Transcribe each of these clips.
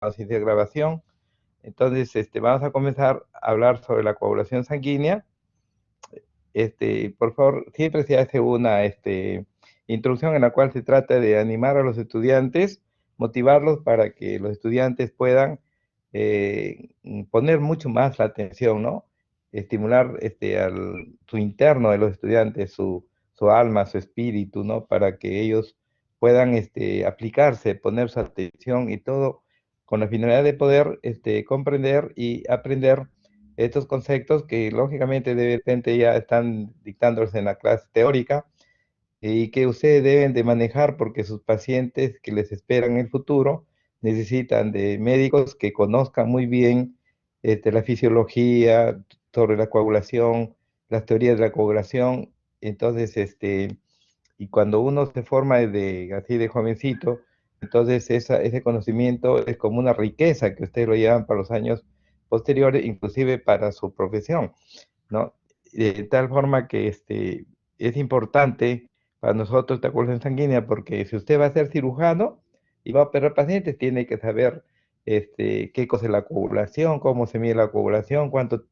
dosis de grabación. Entonces, vamos a comenzar a hablar sobre la coagulación sanguínea. Por favor, siempre se hace una introducción en la cual se trata de animar a los estudiantes, motivarlos para que los estudiantes puedan poner mucho más la atención, ¿no? Estimular su interno de los estudiantes, su alma, su espíritu, ¿no? Para que ellos puedan aplicarse, poner su atención y todo con la finalidad de poder comprender y aprender estos conceptos que lógicamente de repente ya están dictándolos en la clase teórica y que ustedes deben de manejar porque sus pacientes que les esperan en el futuro necesitan de médicos que conozcan muy bien la fisiología sobre la coagulación, las teorías de la coagulación. Entonces, y cuando uno se forma así de jovencito, entonces ese conocimiento es como una riqueza que ustedes lo llevan para los años posteriores, inclusive para su profesión, ¿no? De tal forma que es importante para nosotros esta coagulación sanguínea, porque si usted va a ser cirujano y va a operar pacientes, tiene que saber qué cosa es la coagulación, cómo se mide la coagulación, cuánto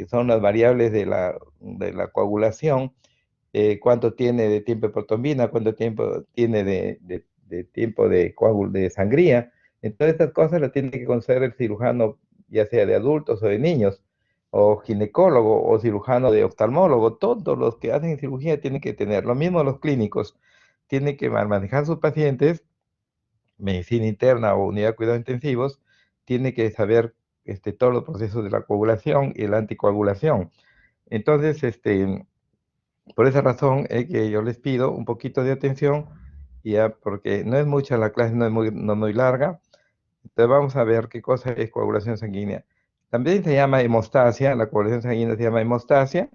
son las variables de la coagulación, cuánto tiene de tiempo de protombina, cuánto tiempo tiene de tiempo de sangría. Entonces, estas cosas las tiene que conocer el cirujano, ya sea de adultos o de niños, o ginecólogo, o cirujano de oftalmólogo. Todos los que hacen cirugía tienen que tener. Lo mismo los clínicos. Tienen que manejar sus pacientes, medicina interna o unidad de cuidados intensivos, tiene que saber todos los procesos de la coagulación y la anticoagulación. Entonces, por esa razón es que yo les pido un poquito de atención, ya porque no es mucha la clase, no es muy larga. Entonces vamos a ver qué cosa es coagulación sanguínea. También se llama hemostasia, la coagulación sanguínea se llama hemostasia.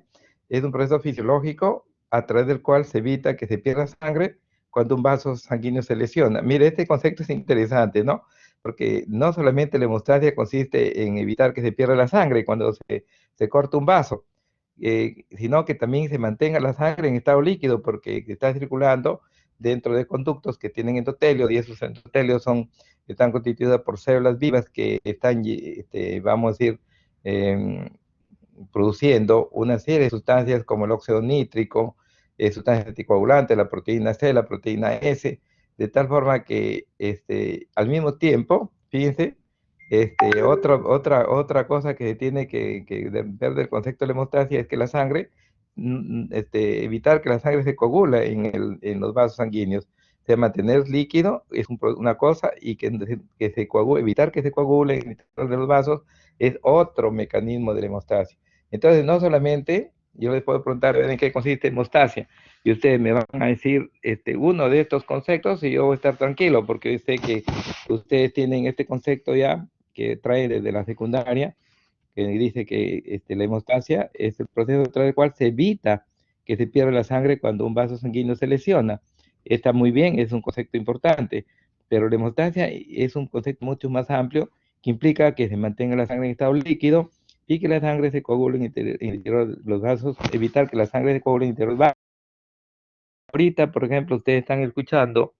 Es un proceso fisiológico a través del cual se evita que se pierda sangre cuando un vaso sanguíneo se lesiona. Mire, este concepto es interesante, ¿no? Porque no solamente la hemostasia consiste en evitar que se pierda la sangre cuando se corta un vaso, sino que también se mantenga la sangre en estado líquido porque está circulando dentro de conductos que tienen endotelios y esos endotelios están constituidos por células vivas que están, vamos a decir, eh, produciendo una serie de sustancias como el óxido nítrico, sustancias anticoagulantes, la proteína C, la proteína S, de tal forma que al mismo tiempo, fíjense, otra cosa que tiene que ver del concepto de la hemostasia es que la sangre, evitar que la sangre se coagule en los vasos sanguíneos. O sea, mantener líquido es una cosa y que se coagule, evitar que se coagule en de los vasos es otro mecanismo de la hemostasia. Entonces, no solamente yo les puedo preguntar en qué consiste hemostasia y ustedes me van a decir uno de estos conceptos y yo voy a estar tranquilo porque sé que ustedes tienen este concepto ya que trae desde la secundaria, que dice que la hemostasia es el proceso a través del cual se evita que se pierda la sangre cuando un vaso sanguíneo se lesiona. Está muy bien, es un concepto importante, pero la hemostasia es un concepto mucho más amplio que implica que se mantenga la sangre en estado líquido y que la sangre se coagule en el interior de los vasos, evitar que la sangre se coagule en el interior de los vasos. Ahorita, por ejemplo, ustedes están escuchando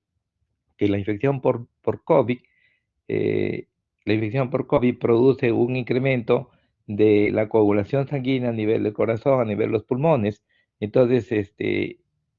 que la infección por COVID, eh, la infección por COVID produce un incremento de la coagulación sanguínea a nivel del corazón, a nivel de los pulmones. Entonces,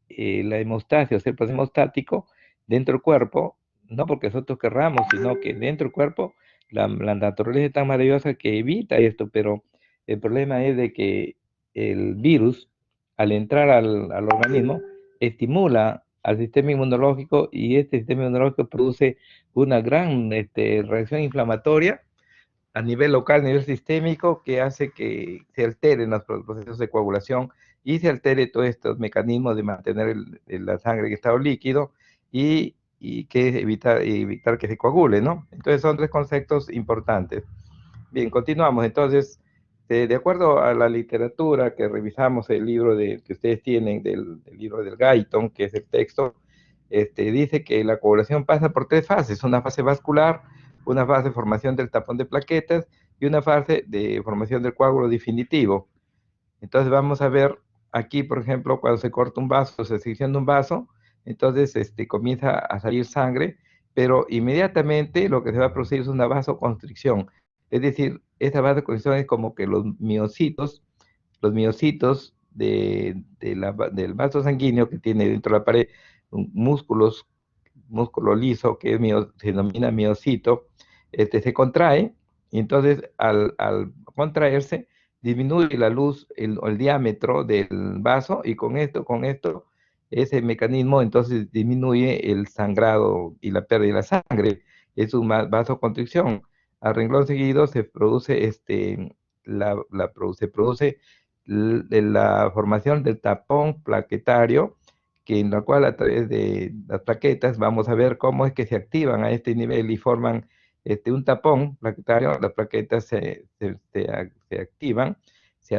la hemostasia, o sea, el proceso hemostático dentro del cuerpo, no porque nosotros querramos, sino que dentro del cuerpo, la naturaleza es tan maravillosa que evita esto, pero el problema es de que el virus, al entrar al organismo, estimula al sistema inmunológico y este sistema inmunológico produce una gran reacción inflamatoria a nivel local, a nivel sistémico, que hace que se alteren los procesos de coagulación y se altere todos estos mecanismos de mantener la sangre en estado líquido y que evitar que se coagule, ¿no? Entonces son tres conceptos importantes. Bien, continuamos. Entonces, de acuerdo a la literatura que revisamos, el libro que ustedes tienen, del libro del Guyton, que es el texto, dice que la coagulación pasa por tres fases: una fase vascular, una fase de formación del tapón de plaquetas y una fase de formación del coágulo definitivo. Entonces vamos a ver aquí, por ejemplo, cuando se corta un vaso, se secciona un vaso, entonces comienza a salir sangre, pero inmediatamente lo que se va a producir es una vasoconstricción. Es decir, esta vasoconstricción es como que los miocitos del vaso sanguíneo que tiene dentro de la pared músculo liso, que se denomina miocito, se contrae, y entonces al contraerse disminuye la luz, el diámetro del vaso, y con esto, ese mecanismo entonces disminuye el sangrado y la pérdida de la sangre. Es una vasoconstricción. A renglón seguido se produce se produce la formación del tapón plaquetario, que en la cual a través de las plaquetas vamos a ver cómo es que se activan a este nivel y forman un tapón plaquetario. Las plaquetas se activan, se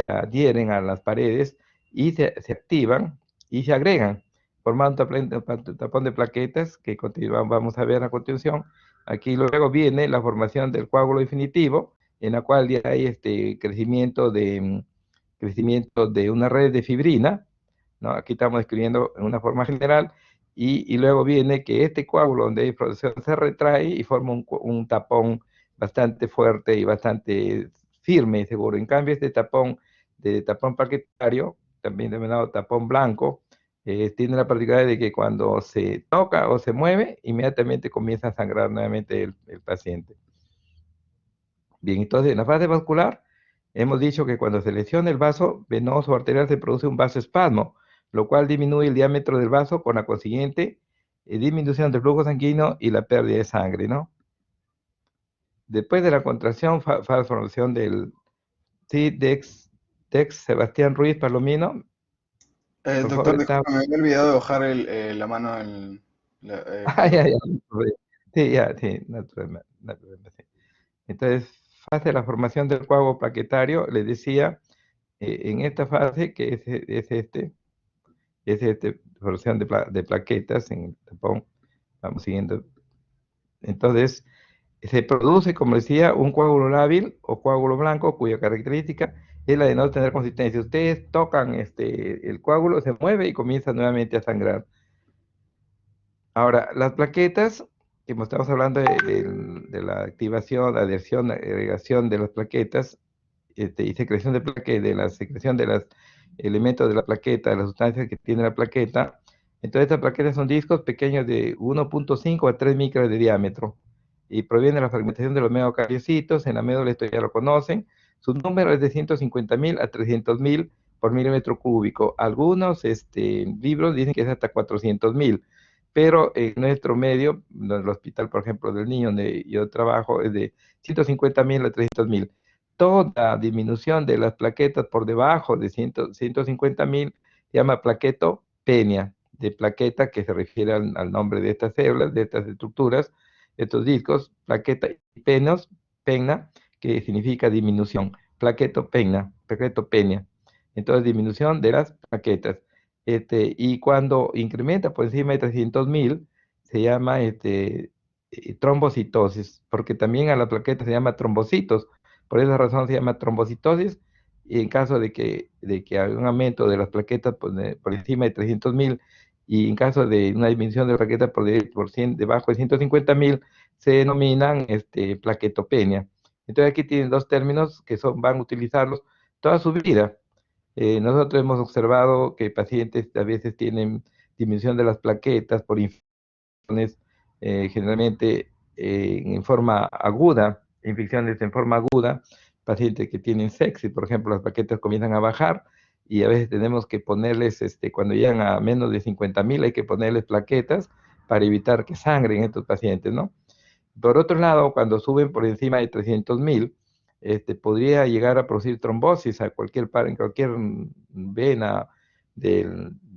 adhieren a las paredes y se activan y se agregan, formando un tapón de plaquetas que vamos a ver a continuación. Aquí luego viene la formación del coágulo definitivo, en la cual ya hay crecimiento de una red de fibrina, ¿no? Aquí estamos escribiendo en una forma general, y luego viene que este coágulo donde hay producción se retrae y forma un tapón bastante fuerte y bastante firme y seguro. En cambio, este tapón plaquetario, también denominado tapón blanco, tiene la particularidad de que cuando se toca o se mueve, inmediatamente comienza a sangrar nuevamente el paciente. Bien, entonces en la fase vascular hemos dicho que cuando se lesiona el vaso venoso o arterial se produce un vasoespasmo, lo cual disminuye el diámetro del vaso con la consiguiente disminución del flujo sanguíneo y la pérdida de sangre, ¿no? Después de la contracción, formación del sí, Dex Sebastián Ruiz Palomino, por favor, Doctor, está. disculpa, me había olvidado de bajar la mano Ah, cuando... ya, ya, no hay problema. Sí, ya, sí, no hay problema, no hay problema, sí. Entonces, fase de la formación del coágulo plaquetario, les decía, en esta fase, que formación de plaquetas en el tapón, vamos siguiendo. Entonces, se produce, como decía, un coágulo lábil o coágulo blanco, cuya característica es la de no tener consistencia. Ustedes tocan el coágulo, se mueve y comienza nuevamente a sangrar. Ahora, las plaquetas, como estamos hablando de la activación, adhesión, agregación de las plaquetas, y secreción de la secreción de los elementos de la plaqueta, de las sustancias que tiene la plaqueta. Entonces, estas plaquetas son discos pequeños de 1.5 a 3 micras de diámetro, y proviene de la fragmentación de los megacariocitos. En la médula esto ya lo conocen. Su número es de 150.000 a 300.000 por milímetro cúbico. Algunos libros dicen que es hasta 400.000, pero en nuestro medio, en el hospital, por ejemplo, del niño donde yo trabajo, es de 150.000 a 300.000. Toda disminución de las plaquetas por debajo de 150.000 se llama plaquetopenia, de plaqueta, que se refiere al nombre de estas células, de estas estructuras, estos discos. Plaqueta y pena, que significa disminución, plaquetopenia. Entonces, disminución de las plaquetas. Y cuando incrementa por encima de 300.000, se llama trombocitosis, porque también a la plaqueta se llama trombocitos. Por esa razón se llama trombocitosis, y en caso de que haya un aumento de las plaquetas por encima de 300.000, y en caso de una disminución de la plaqueta debajo de 150.000, se denominan plaquetopenia. Entonces aquí tienen dos términos que van a utilizarlos toda su vida. Nosotros hemos observado que pacientes a veces tienen disminución de las plaquetas por infecciones, generalmente en forma aguda, infecciones en forma aguda, pacientes que tienen sepsis, por ejemplo, las plaquetas comienzan a bajar, y a veces tenemos que ponerles, cuando llegan a menos de 50.000, hay que ponerles plaquetas para evitar que sangren estos pacientes, ¿no? Por otro lado, cuando suben por encima de 300.000, podría llegar a producir trombosis en cualquier vena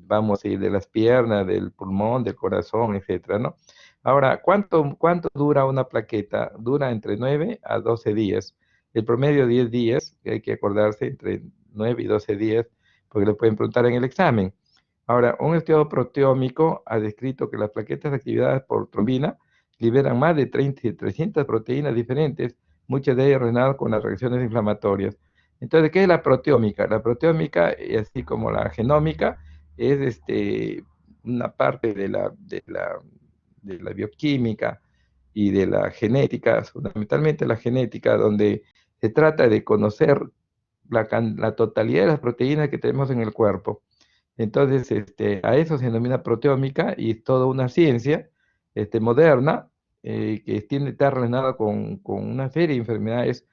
vamos a ir de las piernas, del pulmón, del corazón, etcétera, ¿no? Ahora, ¿cuánto dura una plaqueta? Dura entre 9 a 12 días. El promedio 10 días, que hay que acordarse, entre 9 y 12 días, porque le pueden preguntar en el examen. Ahora, un estudio proteómico ha descrito que las plaquetas activadas por trombina liberan más de 300 proteínas diferentes, muchas de ellas relacionadas con las reacciones inflamatorias. Entonces, ¿qué es la proteómica? La proteómica, así como la genómica, es una parte de la bioquímica y de la genética, fundamentalmente la genética, donde se trata de conocer la totalidad de las proteínas que tenemos en el cuerpo. Entonces, a eso se denomina proteómica y es toda una ciencia moderna que está relacionada con una serie de enfermedades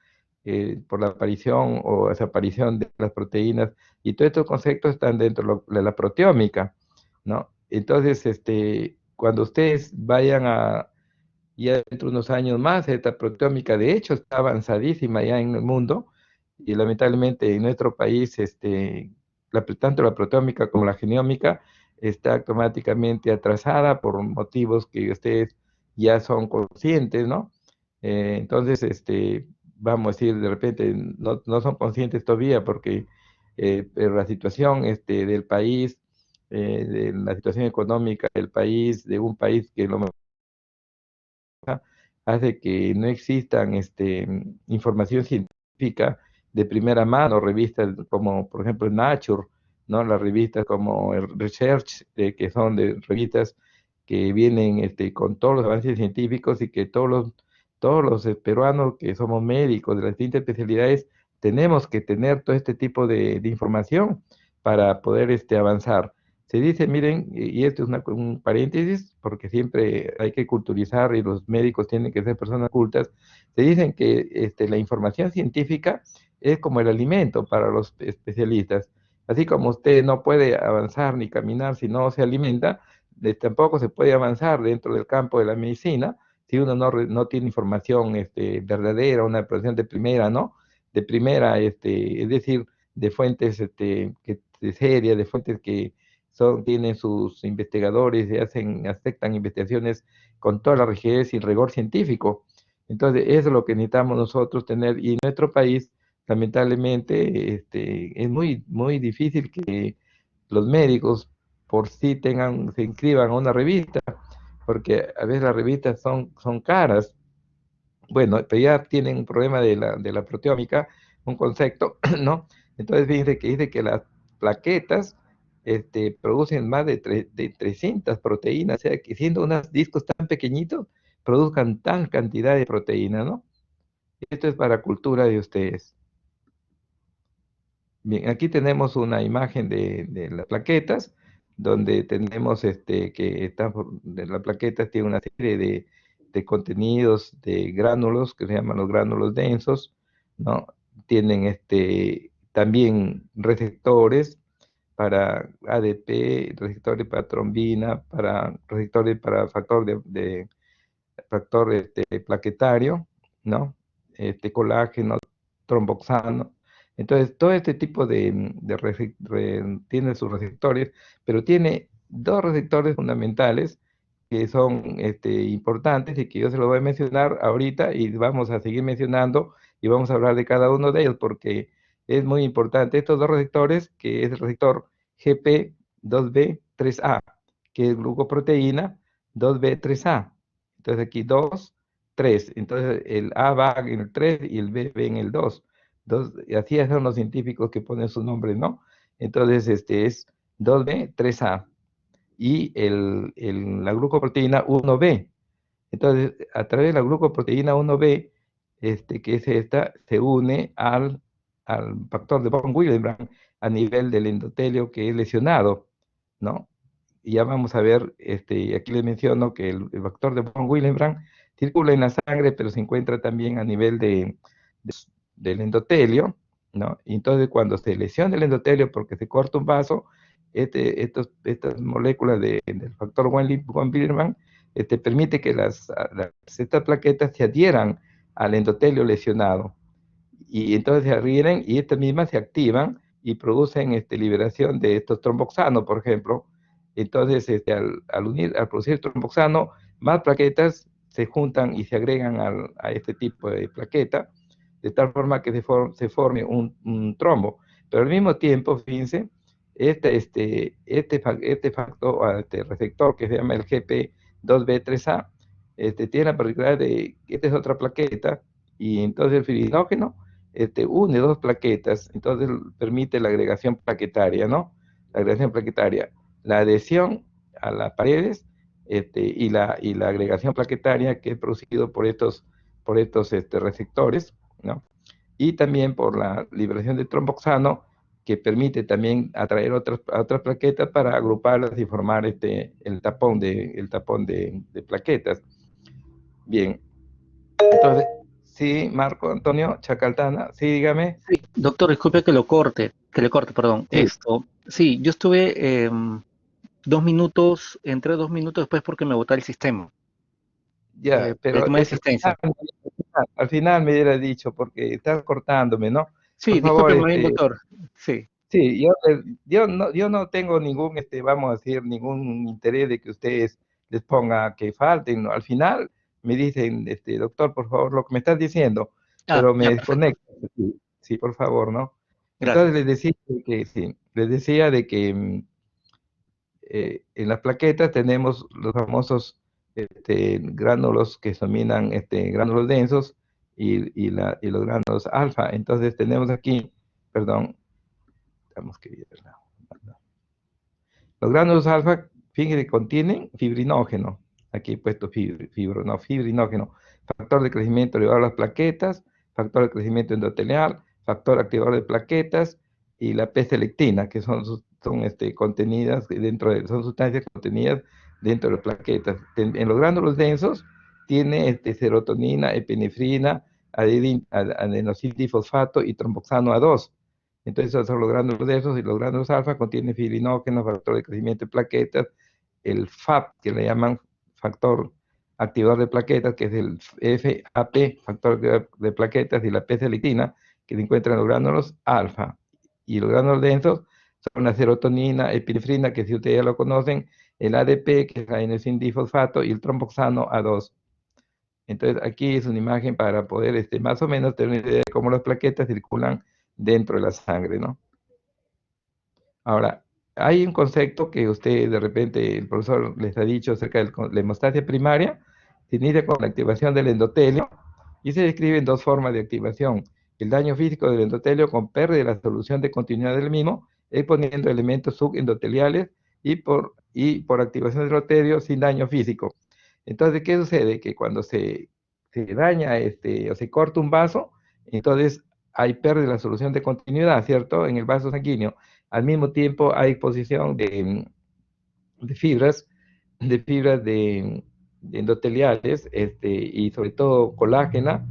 por la aparición o desaparición de las proteínas, y todos estos conceptos están dentro de la proteómica, ¿no? Entonces, cuando ustedes vayan a, ya dentro de unos años más, esta proteómica de hecho está avanzadísima ya en el mundo, y lamentablemente en nuestro país, tanto la proteómica como la genómica está automáticamente atrasada por motivos que ustedes ya son conscientes, ¿no? Entonces, vamos a decir, de repente no son conscientes todavía porque pero la situación del país, de la situación económica del país, de un país que lo hace que no existan información científica de primera mano, revistas como por ejemplo Nature, ¿no? Las revistas como el Research, que son de revistas que vienen con todos los avances científicos, y que todos los peruanos que somos médicos de las distintas especialidades tenemos que tener todo este tipo de información para poder avanzar. Se dice, miren, y esto es un paréntesis, porque siempre hay que culturizar y los médicos tienen que ser personas cultas. Se dicen que la información científica es como el alimento para los especialistas. Así como usted no puede avanzar ni caminar si no se alimenta, tampoco se puede avanzar dentro del campo de la medicina si uno no tiene información verdadera, una información de primera, ¿no? De primera, es decir, de fuentes de serias, de fuentes que tienen sus investigadores y aceptan investigaciones con toda la rigidez y rigor científico. Entonces, eso es lo que necesitamos nosotros tener. Y en nuestro país, lamentablemente, es muy, muy difícil que los médicos por sí se inscriban a una revista, porque a veces las revistas son caras. Bueno, pero ya tienen un problema de la proteómica, un concepto, ¿no? Entonces fíjense que dice que las plaquetas producen más de 300 proteínas, o sea, que siendo unos discos tan pequeñitos, produzcan tal cantidad de proteína, ¿no? Esto es para cultura de ustedes. Bien, aquí tenemos una imagen de las plaquetas, donde tenemos que de las plaquetas tiene una serie de contenidos de gránulos que se llaman los gránulos densos, ¿no? Tienen también receptores para ADP, receptores para trombina, receptores para factor plaquetario, ¿no? Colágeno, tromboxano. Entonces, todo este tipo tiene sus receptores, pero tiene dos receptores fundamentales que son importantes, y que yo se los voy a mencionar ahorita, y vamos a seguir mencionando y vamos a hablar de cada uno de ellos porque es muy importante. Estos dos receptores, que es el receptor GP2B3A, que es glucoproteína 2B3A. Entonces aquí 2, 3. Entonces el A va en el 3 y el B en el 2. Y así son los científicos que ponen su nombre, ¿no? Entonces es 2B, 3A. Y la glucoproteína 1B. Entonces, a través de la glucoproteína 1B, que es esta, se une al factor de von Willebrand a nivel del endotelio que es lesionado, ¿no? Y ya vamos a ver, aquí les menciono que el factor de von Willebrand circula en la sangre, pero se encuentra también a nivel de- del endotelio, ¿no? Y entonces cuando se lesiona el endotelio porque se corta un vaso, estas moléculas del factor von Willebrand permite que estas plaquetas se adhieran al endotelio lesionado, y entonces se adhieren y estas mismas se activan y producen liberación de estos tromboxanos, por ejemplo. Entonces, al producir tromboxano, más plaquetas se juntan y se agregan a este tipo de plaqueta, de tal forma que se forme un trombo. Pero al mismo tiempo, fíjense, este receptor que se llama el GP2B3A, tiene la particularidad de que esta es otra plaqueta, y entonces el fibrinogen une dos plaquetas, entonces permite la agregación plaquetaria, ¿no? La agregación plaquetaria, la adhesión a las paredes y la agregación plaquetaria que es producido por estos receptores, ¿no? Y también por la liberación de tromboxano, que permite también atraer otras plaquetas para agruparlas y formar el tapón de plaquetas. Bien, entonces, sí, Marco Antonio Chacaltana, sí, dígame. Sí, doctor, disculpe que le corte, perdón. Sí, Sí, yo estuve 2 minutos, entré 2 minutos después porque me botó el sistema, ya, por el pero tema de asistencia. al final me hubiera dicho, porque estás cortándome, ¿no? Por Sí, favor, disculpe, más bien, doctor. Sí. sí, yo no tengo ningún, vamos a decir, ningún interés de que ustedes les ponga que falten, ¿no? Al final me dicen, doctor, por favor, lo que me estás diciendo, Ah, pero me ya, perfecto. desconecto. Sí, sí, por favor, ¿no? Entonces Gracias. les decía que, sí, les decía de que en las plaquetas tenemos los famosos gránulos que se denominan gránulos densos y los gránulos alfa. Entonces tenemos aquí, perdón, estamos que verla. Los gránulos alfa, fíjense, contienen fibrinógeno. Aquí he puesto no, fibrinógeno. Factor de crecimiento elevado a las plaquetas, factor de crecimiento endotelial, factor activador de plaquetas y la P-selectina, que contenidas son sustancias contenidas dentro de las plaquetas. En los gránulos densos tiene serotonina, epinefrina, adenosindifosfato y tromboxano A2. Entonces, esos son los gránulos densos y los gránulos alfa contienen fibrinógeno, factor de crecimiento de plaquetas, el FAP, que le llaman factor activador de plaquetas, que es el FAP, factor de plaquetas, y la P-selectina, que se encuentra en los gránulos alfa. Y los gránulos densos son la serotonina, epinefrina, que si ustedes ya lo conocen, el ADP, que es la adenosindifosfato, y el tromboxano A2. Entonces, aquí es una imagen para poder más o menos tener una idea de cómo las plaquetas circulan dentro de la sangre, ¿no? Ahora, hay un concepto que usted de repente, el profesor les ha dicho acerca de la hemostasia primaria, se inicia con la activación del endotelio y se describe en dos formas de activación. El daño físico del endotelio con pérdida de la solución de continuidad del mismo, exponiendo elementos subendoteliales y por activación del endotelio sin daño físico. Entonces, ¿qué sucede? Que cuando se daña o se corta un vaso, entonces hay pérdida de la solución de continuidad, ¿cierto? En el vaso sanguíneo. Al mismo tiempo hay exposición de fibras, de endoteliales, y sobre todo colágena,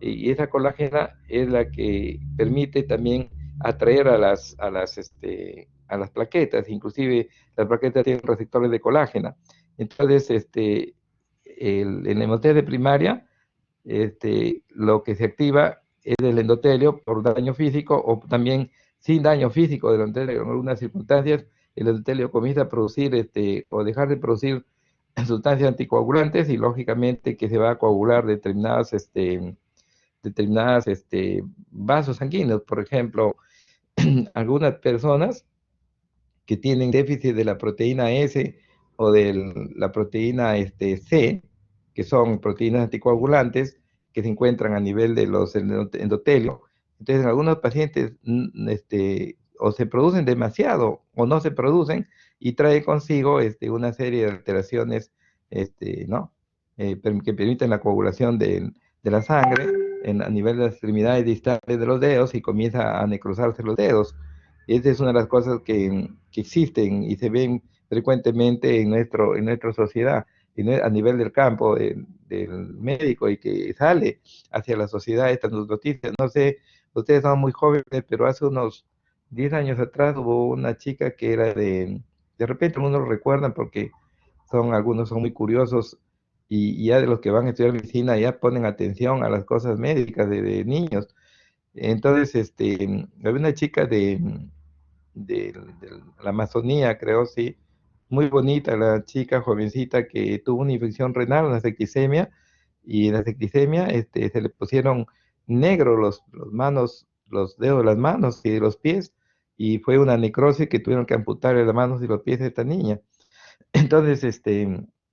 y esa colágena es la que permite también atraer a las plaquetas, inclusive las plaquetas tienen receptores de colágena. Entonces, en la hemostasia primaria, lo que se activa es el endotelio por daño físico o también sin daño físico del endotelio. En algunas circunstancias, el endotelio comienza a producir o dejar de producir sustancias anticoagulantes y lógicamente que se va a coagular determinadas vasos sanguíneos. Por ejemplo, algunas personas que tienen déficit de la proteína S o de la proteína C, que son proteínas anticoagulantes que se encuentran a nivel de los endotelios. Entonces, en algunos pacientes o se producen demasiado o no se producen y trae consigo una serie de alteraciones, ¿no? Que permiten la coagulación de la sangre a nivel de las extremidades distales de los dedos y comienza a necrosarse los dedos. Esa es una de las cosas que existen y se ven frecuentemente en nuestra sociedad, a nivel del campo del médico y que sale hacia la sociedad estas noticias. No sé, ustedes son muy jóvenes, pero hace unos 10 años atrás hubo una chica que era de repente algunos lo recuerdan porque algunos son muy curiosos y ya de los que van a estudiar medicina ya ponen atención a las cosas médicas de niños. Entonces, había una chica de la Amazonía, creo, sí, muy bonita la chica jovencita que tuvo una infección renal, una septicemia, y en la septicemia se le pusieron negros los dedos de las manos y de los pies, y fue una necrosis que tuvieron que amputarle las manos y los pies de esta niña. Entonces,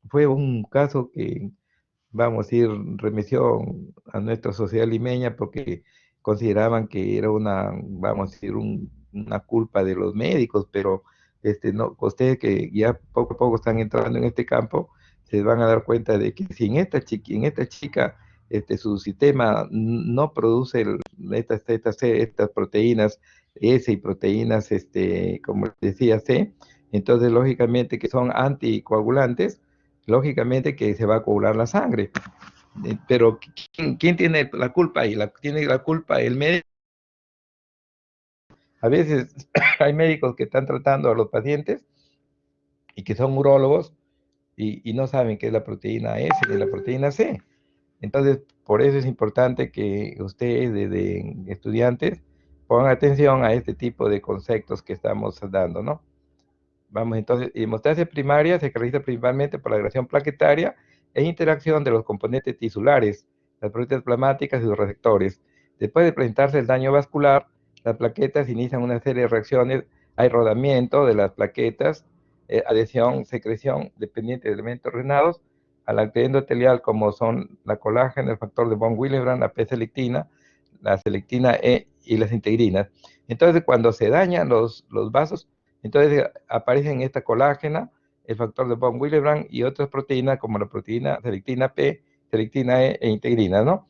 fue un caso que vamos a ir, remitió a nuestra sociedad limeña porque consideraban que era vamos a decir, una culpa de los médicos, pero no, ustedes que ya poco a poco están entrando en este campo, se van a dar cuenta de que si en esta chica su sistema no produce estas proteínas S y proteínas, como decía C, entonces lógicamente que son anticoagulantes, lógicamente que se va a coagular la sangre. Pero ¿quién tiene la culpa ahí? Tiene la culpa el médico. A veces hay médicos que están tratando a los pacientes y que son urólogos y no saben qué es la proteína S ni la proteína C. Entonces, por eso es importante que ustedes, desde estudiantes, pongan atención a este tipo de conceptos que estamos dando, ¿no? Vamos entonces, hemostasia primaria se caracteriza principalmente por la agregación plaquetaria e interacción de los componentes tisulares, las proteínas plasmáticas y los receptores. Después de presentarse el daño vascular, las plaquetas inician una serie de reacciones. Hay rodamiento de las plaquetas, adhesión, secreción, dependiente de elementos renados, al actividad endotelial como son la colágena, el factor de von Willebrand, la P-selectina, la selectina E y las integrinas. Entonces, cuando se dañan los vasos, entonces aparecen esta colágena, el factor de von Willebrand y otras proteínas como la proteína selectina P, selectina E e integrinas, ¿no?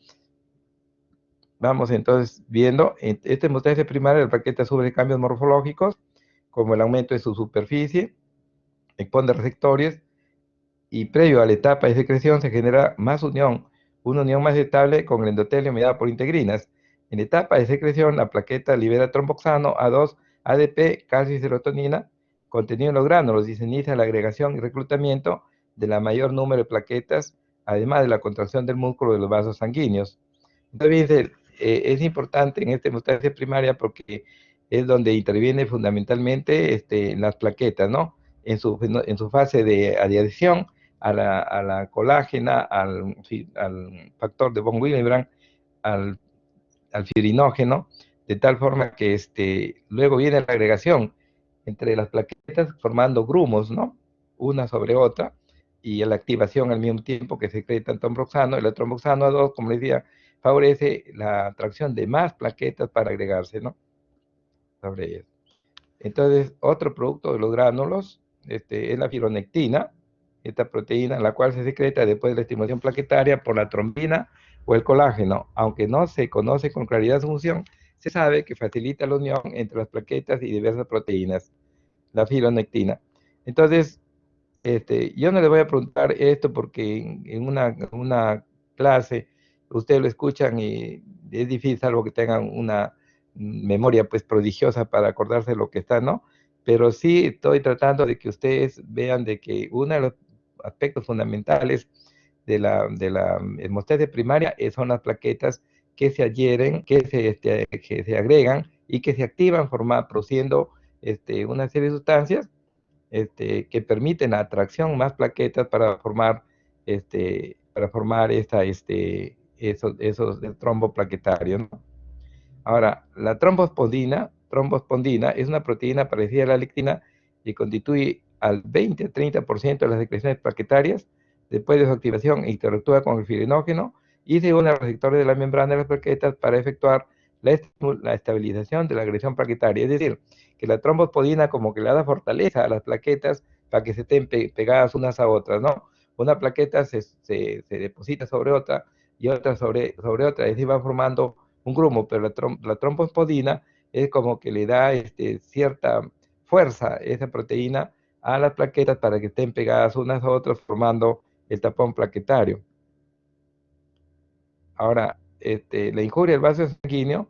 Vamos entonces viendo, esta hemostasia primaria, la plaqueta sufre cambios morfológicos, como el aumento de su superficie, expone receptores, y previo a la etapa de secreción se genera más unión, una unión más estable con el endotelio mediado por integrinas. En la etapa de secreción, la plaqueta libera tromboxano, A2, ADP, calcio y serotonina, contenido en los gránulos, y se inicia la agregación y reclutamiento de la mayor número de plaquetas, además de la contracción del músculo de los vasos sanguíneos. Entonces, es importante en esta hemostasia primaria porque es donde interviene fundamentalmente las plaquetas, ¿no? En su fase de adhesión a la colágena, al factor de von Willebrand, al, al fibrinógeno, de tal forma que luego viene la agregación entre las plaquetas formando grumos, ¿no? Una sobre otra, y la activación al mismo tiempo que secretan tromboxano. El tromboxano A2, como les decía, favorece la atracción de más plaquetas para agregarse, ¿no? Sobre ellas. Entonces, otro producto de los gránulos es la fibronectina, esta proteína, la cual se secreta después de la estimulación plaquetaria por la trombina o el colágeno. Aunque no se conoce con claridad su función, se sabe que facilita la unión entre las plaquetas y diversas proteínas, la fibronectina. Entonces, yo no le voy a preguntar esto porque en una clase ustedes lo escuchan y es difícil, salvo que tengan una memoria pues prodigiosa para acordarse de lo que está, ¿no? Pero sí estoy tratando de que ustedes vean de que uno de los aspectos fundamentales de la hemostasia primaria son las plaquetas que se adhieren, que se agregan y que se activan produciendo una serie de sustancias que permiten la atracción más plaquetas para formar esos del trombo plaquetario, ¿no? Ahora, la trombospondina es una proteína parecida a la lectina y constituye al 20-30% de las secreciones plaquetarias. Después de su activación interactúa con el fibrinógeno y se une a los receptores de la membrana de las plaquetas para efectuar la estabilización de la agresión plaquetaria. Es decir, que la trombospodina como que le da fortaleza a las plaquetas para que se estén pegadas unas a otras, ¿no? Una plaqueta se deposita sobre otra y otra sobre otra, es decir, va formando un grumo, pero la trombospodina es como que le da cierta fuerza, esa proteína, a las plaquetas para que estén pegadas unas a otras formando el tapón plaquetario. Ahora, la injuria del vaso sanguíneo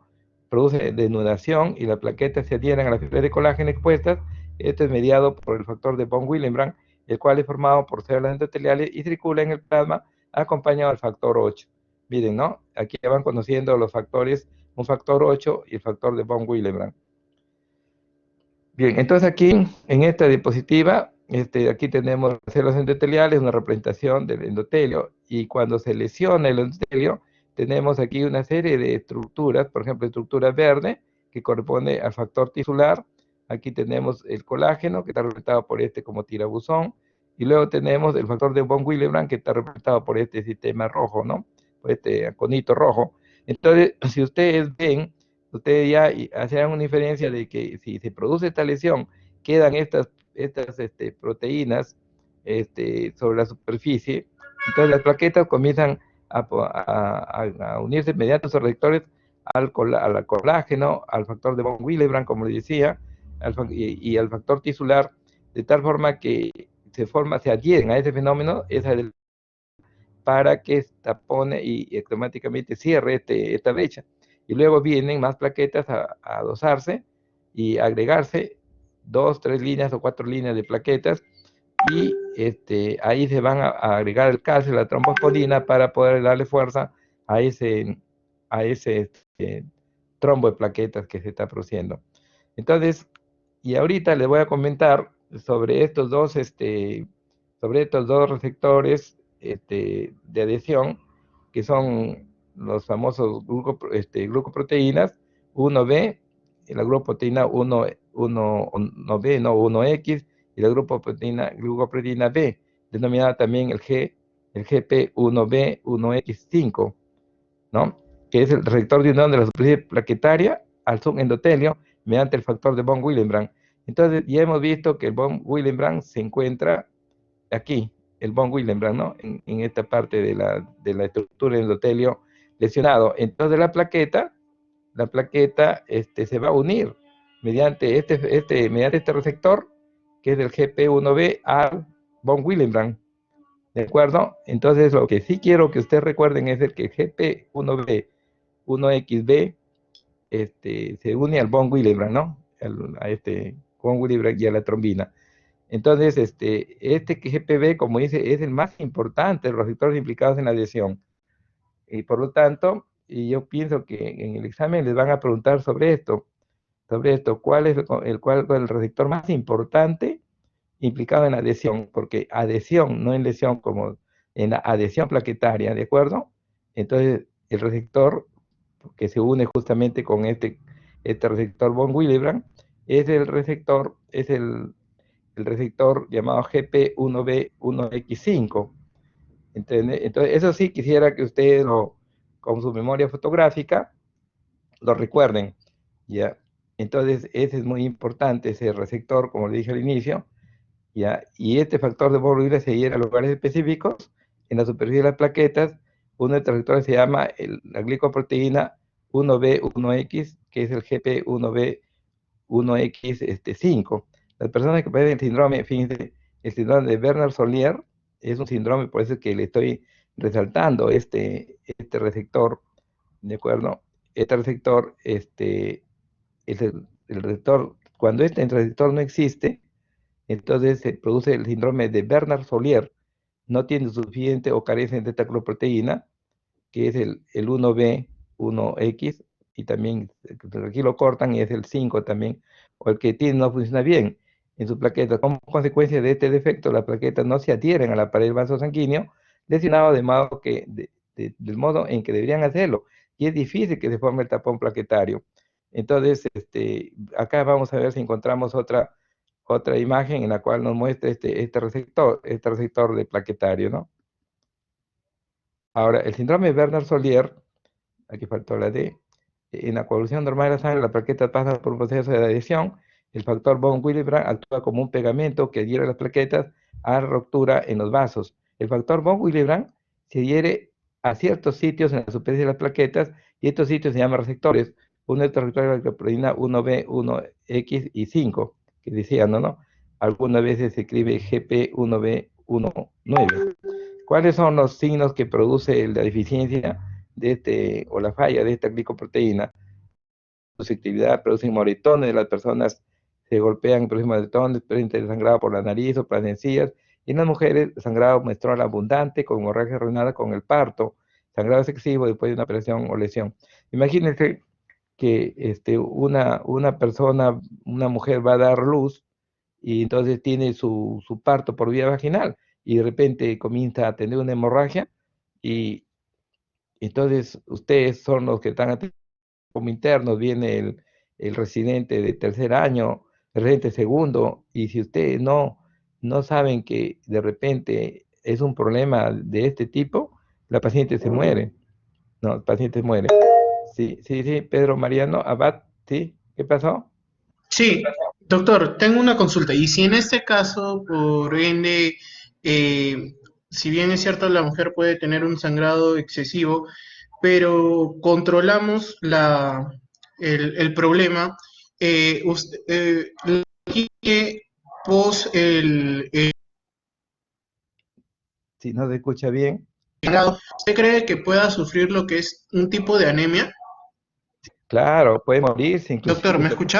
produce denudación y las plaquetas se adhieren a las fibras de colágeno expuestas. Esto es mediado por el factor de von Willebrand, el cual es formado por células endoteliales y circula en el plasma acompañado del factor 8. Miren, ¿no? Aquí van conociendo los factores, un factor 8 y el factor de von Willebrand. Bien, entonces aquí en esta diapositiva, aquí tenemos las células endoteliales, una representación del endotelio, y cuando se lesiona el endotelio, tenemos aquí una serie de estructuras, por ejemplo, estructura verde, que corresponde al factor tisular. Aquí tenemos el colágeno, que está representado por como tirabuzón, y luego tenemos el factor de von Willebrand, que está representado por este sistema rojo, ¿no? Por este conito rojo. Entonces, si ustedes ven, ustedes ya hacen una inferencia de que si se produce esta lesión quedan estas proteínas sobre la superficie. Entonces las plaquetas comienzan a unirse mediante sus receptores al colágeno, al factor de von Willebrand, como le decía, y al factor tisular, de tal forma que se adhieren a ese fenómeno, para que tapone y automáticamente cierre esta brecha. Y luego vienen más plaquetas a dosarse y agregarse 2, 3 líneas o 4 líneas de plaquetas, y ahí se van a agregar el calcio, la trombofosfina, para poder darle fuerza a ese trombo de plaquetas que se está produciendo. Entonces, y ahorita les voy a comentar sobre estos dos receptores de adhesión, que son los famosos glucoproteínas 1B, y la glucoproteína 1B, no, 1X, y la glucoproteína B, denominada también el GP1B, 1X5, ¿no? Que es el receptor de unión de la superficie plaquetaria al subendotelio mediante el factor de von Willebrand. Entonces, ya hemos visto que el von Willebrand se encuentra aquí, el von Willebrand, ¿no? En esta parte de la estructura del endotelio lesionado. Entonces, la plaqueta se va a unir mediante este receptor, que es el GP1B, al von Willebrand. ¿De acuerdo? Entonces, lo que sí quiero que ustedes recuerden es el que GP1B, 1XB, se une al von Willebrand, ¿no? A este von Willebrand y a la trombina. Entonces, GPB, como dice, es el más importante de los receptores implicados en la adhesión. Y por lo tanto, y yo pienso que en el examen les van a preguntar sobre esto, ¿cuál es el receptor más importante implicado en la adhesión? Porque adhesión, no en lesión, como en la adhesión plaquetaria, ¿de acuerdo? Entonces, el receptor que se une justamente con este receptor von Willebrand es el receptor llamado GP1B1X5. Entonces, eso sí quisiera que ustedes, con su memoria fotográfica, lo recuerden, ¿ya? Entonces, ese es muy importante, ese receptor, como le dije al inicio, ¿ya? Y este factor de von Willebrand se hiera a lugares específicos en la superficie de las plaquetas. Uno de estos receptores se llama la glicoproteína 1B1X, que es el GP1B1X5. Las personas que padecen el síndrome, fíjense, el síndrome de Werner-Solier es un síndrome, por eso que le estoy resaltando este receptor, ¿de acuerdo? Este receptor, es el receptor, cuando este receptor no existe, entonces se produce el síndrome de Werner-Solier. No tiene suficiente o carecen de esta glucoproteína, que es el 1B1X, y también aquí lo cortan y es el 5 también, o el que tiene no funciona bien en su plaqueta. Como consecuencia de este defecto, las plaquetas no se adhieren a la pared del vaso sanguíneo, lesionado del modo en que deberían hacerlo, y es difícil que se forme el tapón plaquetario. Entonces, acá vamos a ver si encontramos otra imagen en la cual nos muestra este receptor de plaquetario, ¿no? Ahora, el síndrome de Werner-Solier, aquí faltó la D, en la coagulación normal de la sangre, la plaqueta pasa por un proceso de adhesión. El factor von Willebrand actúa como un pegamento que adhiere las plaquetas a la ruptura en los vasos. El factor von Willebrand se adhiere a ciertos sitios en la superficie de las plaquetas, y estos sitios se llaman receptores. Uno de estos receptores es la proteína 1B, 1X y 5, que decían, ¿no? Algunas veces se escribe GP1B19. ¿Cuáles son los signos que produce la deficiencia o la falla de esta glicoproteína? Susceptibilidad, producen moretones, de las personas se golpean, producen moretones, presenta sangrado por la nariz o por las encías, y en las mujeres sangrado menstrual abundante con hemorragia renal con el parto, sangrado excesivo después de una operación o lesión. Imagínense que una persona, una mujer va a dar luz, y entonces tiene su parto por vía vaginal, y de repente comienza a tener una hemorragia, y entonces ustedes son los que están como internos, viene el residente de tercer año, el residente segundo, y si ustedes no saben que de repente es un problema de este tipo, la paciente se muere, ¿no? El paciente muere. Sí, Pedro Mariano Abad, ¿sí? ¿Qué pasó? Sí, Doctor, tengo una consulta. Y si en este caso, por ende, eh, si bien es cierto, la mujer puede tener un sangrado excesivo, pero controlamos el problema, que pos el Si no se escucha bien, sangrado, ¿usted cree que pueda sufrir lo que es un tipo de anemia? claro, puede morirse Doctor, inclusive. ¿me escucha?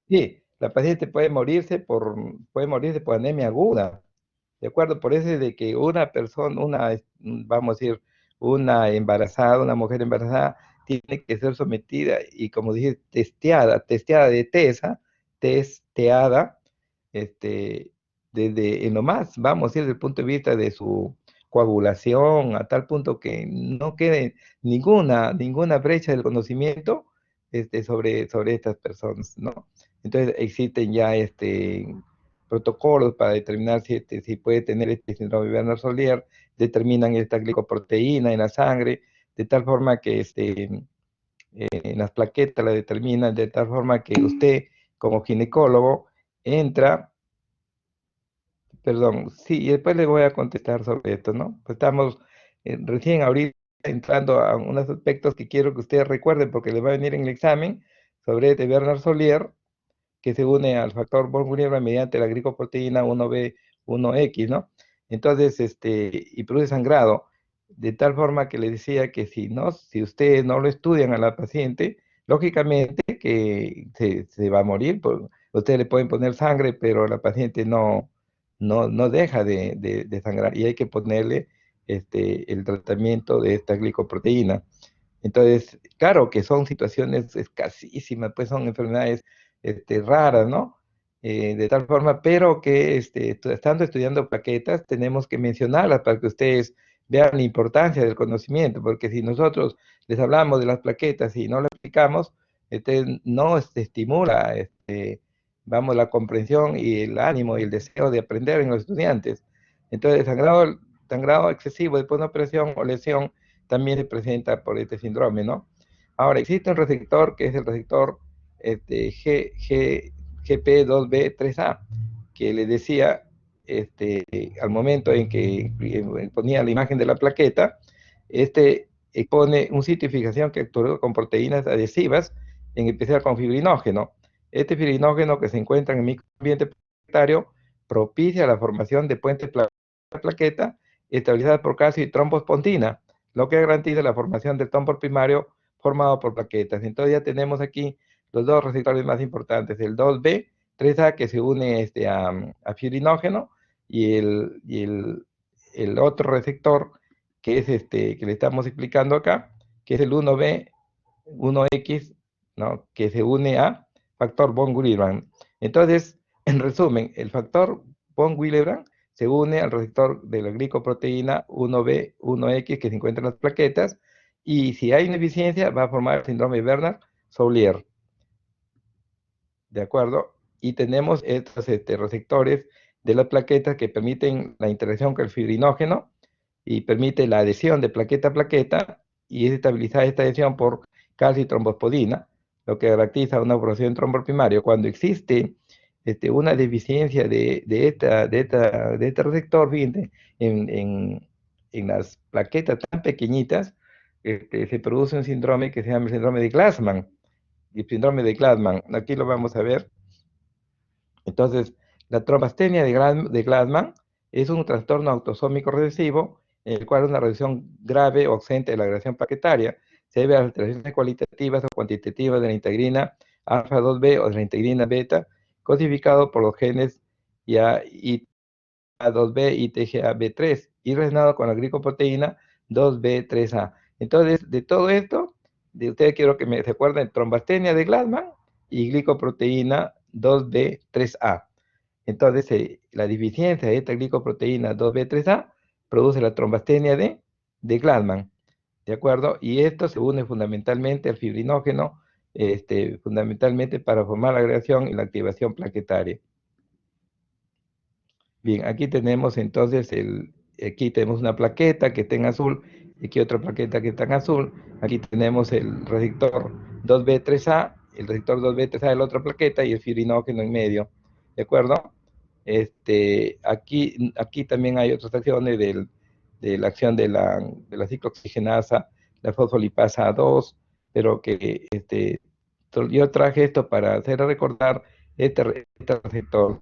Sí, la paciente puede morirse por anemia aguda. ¿De acuerdo? Por eso es de que una persona, vamos a decir, una embarazada, una mujer embarazada, tiene que ser sometida y, como dije, testeada de testeada, este, desde en lo más, vamos a decir, desde el punto de vista de su coagulación, a tal punto que no quede ninguna brecha del conocimiento, sobre estas personas, ¿no? Entonces existen ya, protocolos para determinar si puede tener este síndrome de Werner-Solier, determinan esta glicoproteína en la sangre, de tal forma que, en las plaquetas la determinan, de tal forma que usted, como ginecólogo, entra, perdón, sí, y después le voy a contestar sobre esto, ¿no? Pues estamos, recién ahorita entrando a unos aspectos que quiero que ustedes recuerden, porque les va a venir en el examen sobre este Werner-Solier, que se une al factor von Willebrand mediante la glicoproteína 1B1X, ¿no? Entonces, y produce sangrado, de tal forma que le decía que si ustedes no lo estudian a la paciente, lógicamente que se va a morir. Ustedes le pueden poner sangre, pero la paciente no deja de sangrar y hay que ponerle, el tratamiento de esta glicoproteína. Entonces, claro que son situaciones escasísimas, pues son enfermedades, raras, ¿no? De tal forma, pero que, estando estudiando plaquetas, tenemos que mencionarlas para que ustedes vean la importancia del conocimiento, porque si nosotros les hablamos de las plaquetas y no las explicamos, no se estimula, vamos, la comprensión y el ánimo y el deseo de aprender en los estudiantes. Entonces, sangrado excesivo después de una operación o lesión también se presenta por este síndrome, ¿no? Ahora, existe un receptor que es el receptor, GP2B3A, que le decía, al momento en que ponía la imagen de la plaqueta, expone un sitio de fijación que actúa con proteínas adhesivas, en especial con fibrinógeno. Este fibrinógeno, que se encuentra en el microambiente plaquetario, propicia la formación de puentes plaqueta estabilizadas por calcio y trombospontina, lo que garantiza la formación del trombo primario formado por plaquetas. Entonces ya tenemos aquí los dos receptores más importantes, el 2B, 3A, que se une, a fibrinógeno, y el otro receptor, que es que le estamos explicando acá, que es el 1B, 1X, ¿no? Que se une a factor von Willebrand. Entonces, en resumen, el factor von Willebrand se une al receptor de la glicoproteína 1B, 1X, que se encuentra en las plaquetas, y si hay ineficiencia va a formar el síndrome de Werner-Soulier, ¿de acuerdo? Y tenemos estos, receptores de las plaquetas que permiten la interacción con el fibrinógeno y permite la adhesión de plaqueta a plaqueta, y es estabilizada esta adhesión por calcio y trombospodina, lo que caracteriza una formación de trombo primario. Cuando existe, una deficiencia de este receptor, fíjense, en las plaquetas tan pequeñitas, se produce un síndrome que se llama el síndrome de Glassman. Y el síndrome de Glassman, aquí lo vamos a ver. Entonces, la trombastenia de Glassman es un trastorno autosómico recesivo en el cual una reducción grave o ausente de la agregación plaquetaria se debe a alteraciones cualitativas o cuantitativas de la integrina alfa 2B o de la integrina beta, codificado por los genes ITA2B y TGAB3 y relacionado con la glicoproteína 2B3A. Entonces, de todo esto, de ustedes quiero que me recuerden trombastenia de Glassman y glicoproteína 2B3A. Entonces, la deficiencia de esta glicoproteína 2B3A produce la trombastenia de Glassman, ¿de acuerdo? Y esto se une fundamentalmente al fibrinógeno, fundamentalmente para formar la agregación y la activación plaquetaria. Bien, aquí tenemos entonces aquí tenemos una plaqueta que está en azul, aquí otra plaqueta que está en azul, aquí tenemos el receptor 2B3A, el receptor 2B te sale la otra plaqueta y el fibrinógeno en medio, ¿de acuerdo? Aquí también hay otras acciones de la acción de la ciclooxigenasa, la fosfolipasa 2, pero que yo traje esto para hacer recordar este receptor.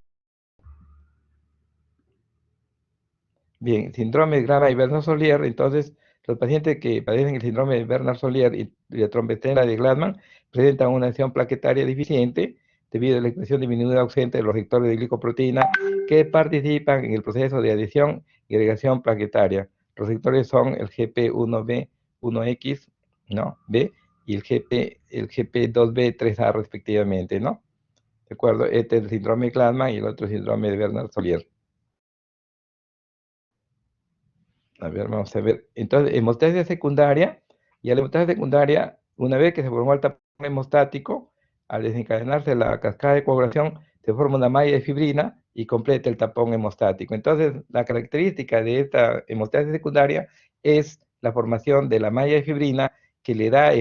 Bien, síndrome de Grava y Bernard-Solier. Entonces, los pacientes que padecen el síndrome de Bernard-Solier y la trombostena de Gladman presentan una acción plaquetaria deficiente debido a la expresión disminuida ausente de los receptores de glicoproteína que participan en el proceso de adhesión y agregación plaquetaria. Los receptores son el GP1B, 1X, ¿no? B, y el GP2B, 3A respectivamente, ¿no? ¿De acuerdo? Este es el síndrome de Gladman y el otro síndrome de Bernard-Solier. A ver, vamos a ver. Entonces, hemostasia secundaria, y a la hemostasia secundaria, una vez que se formó el tapón hemostático, al desencadenarse la cascada de coagulación, se forma una malla de fibrina y completa el tapón hemostático. Entonces, la característica de esta hemostasia secundaria es la formación de la malla de fibrina que le da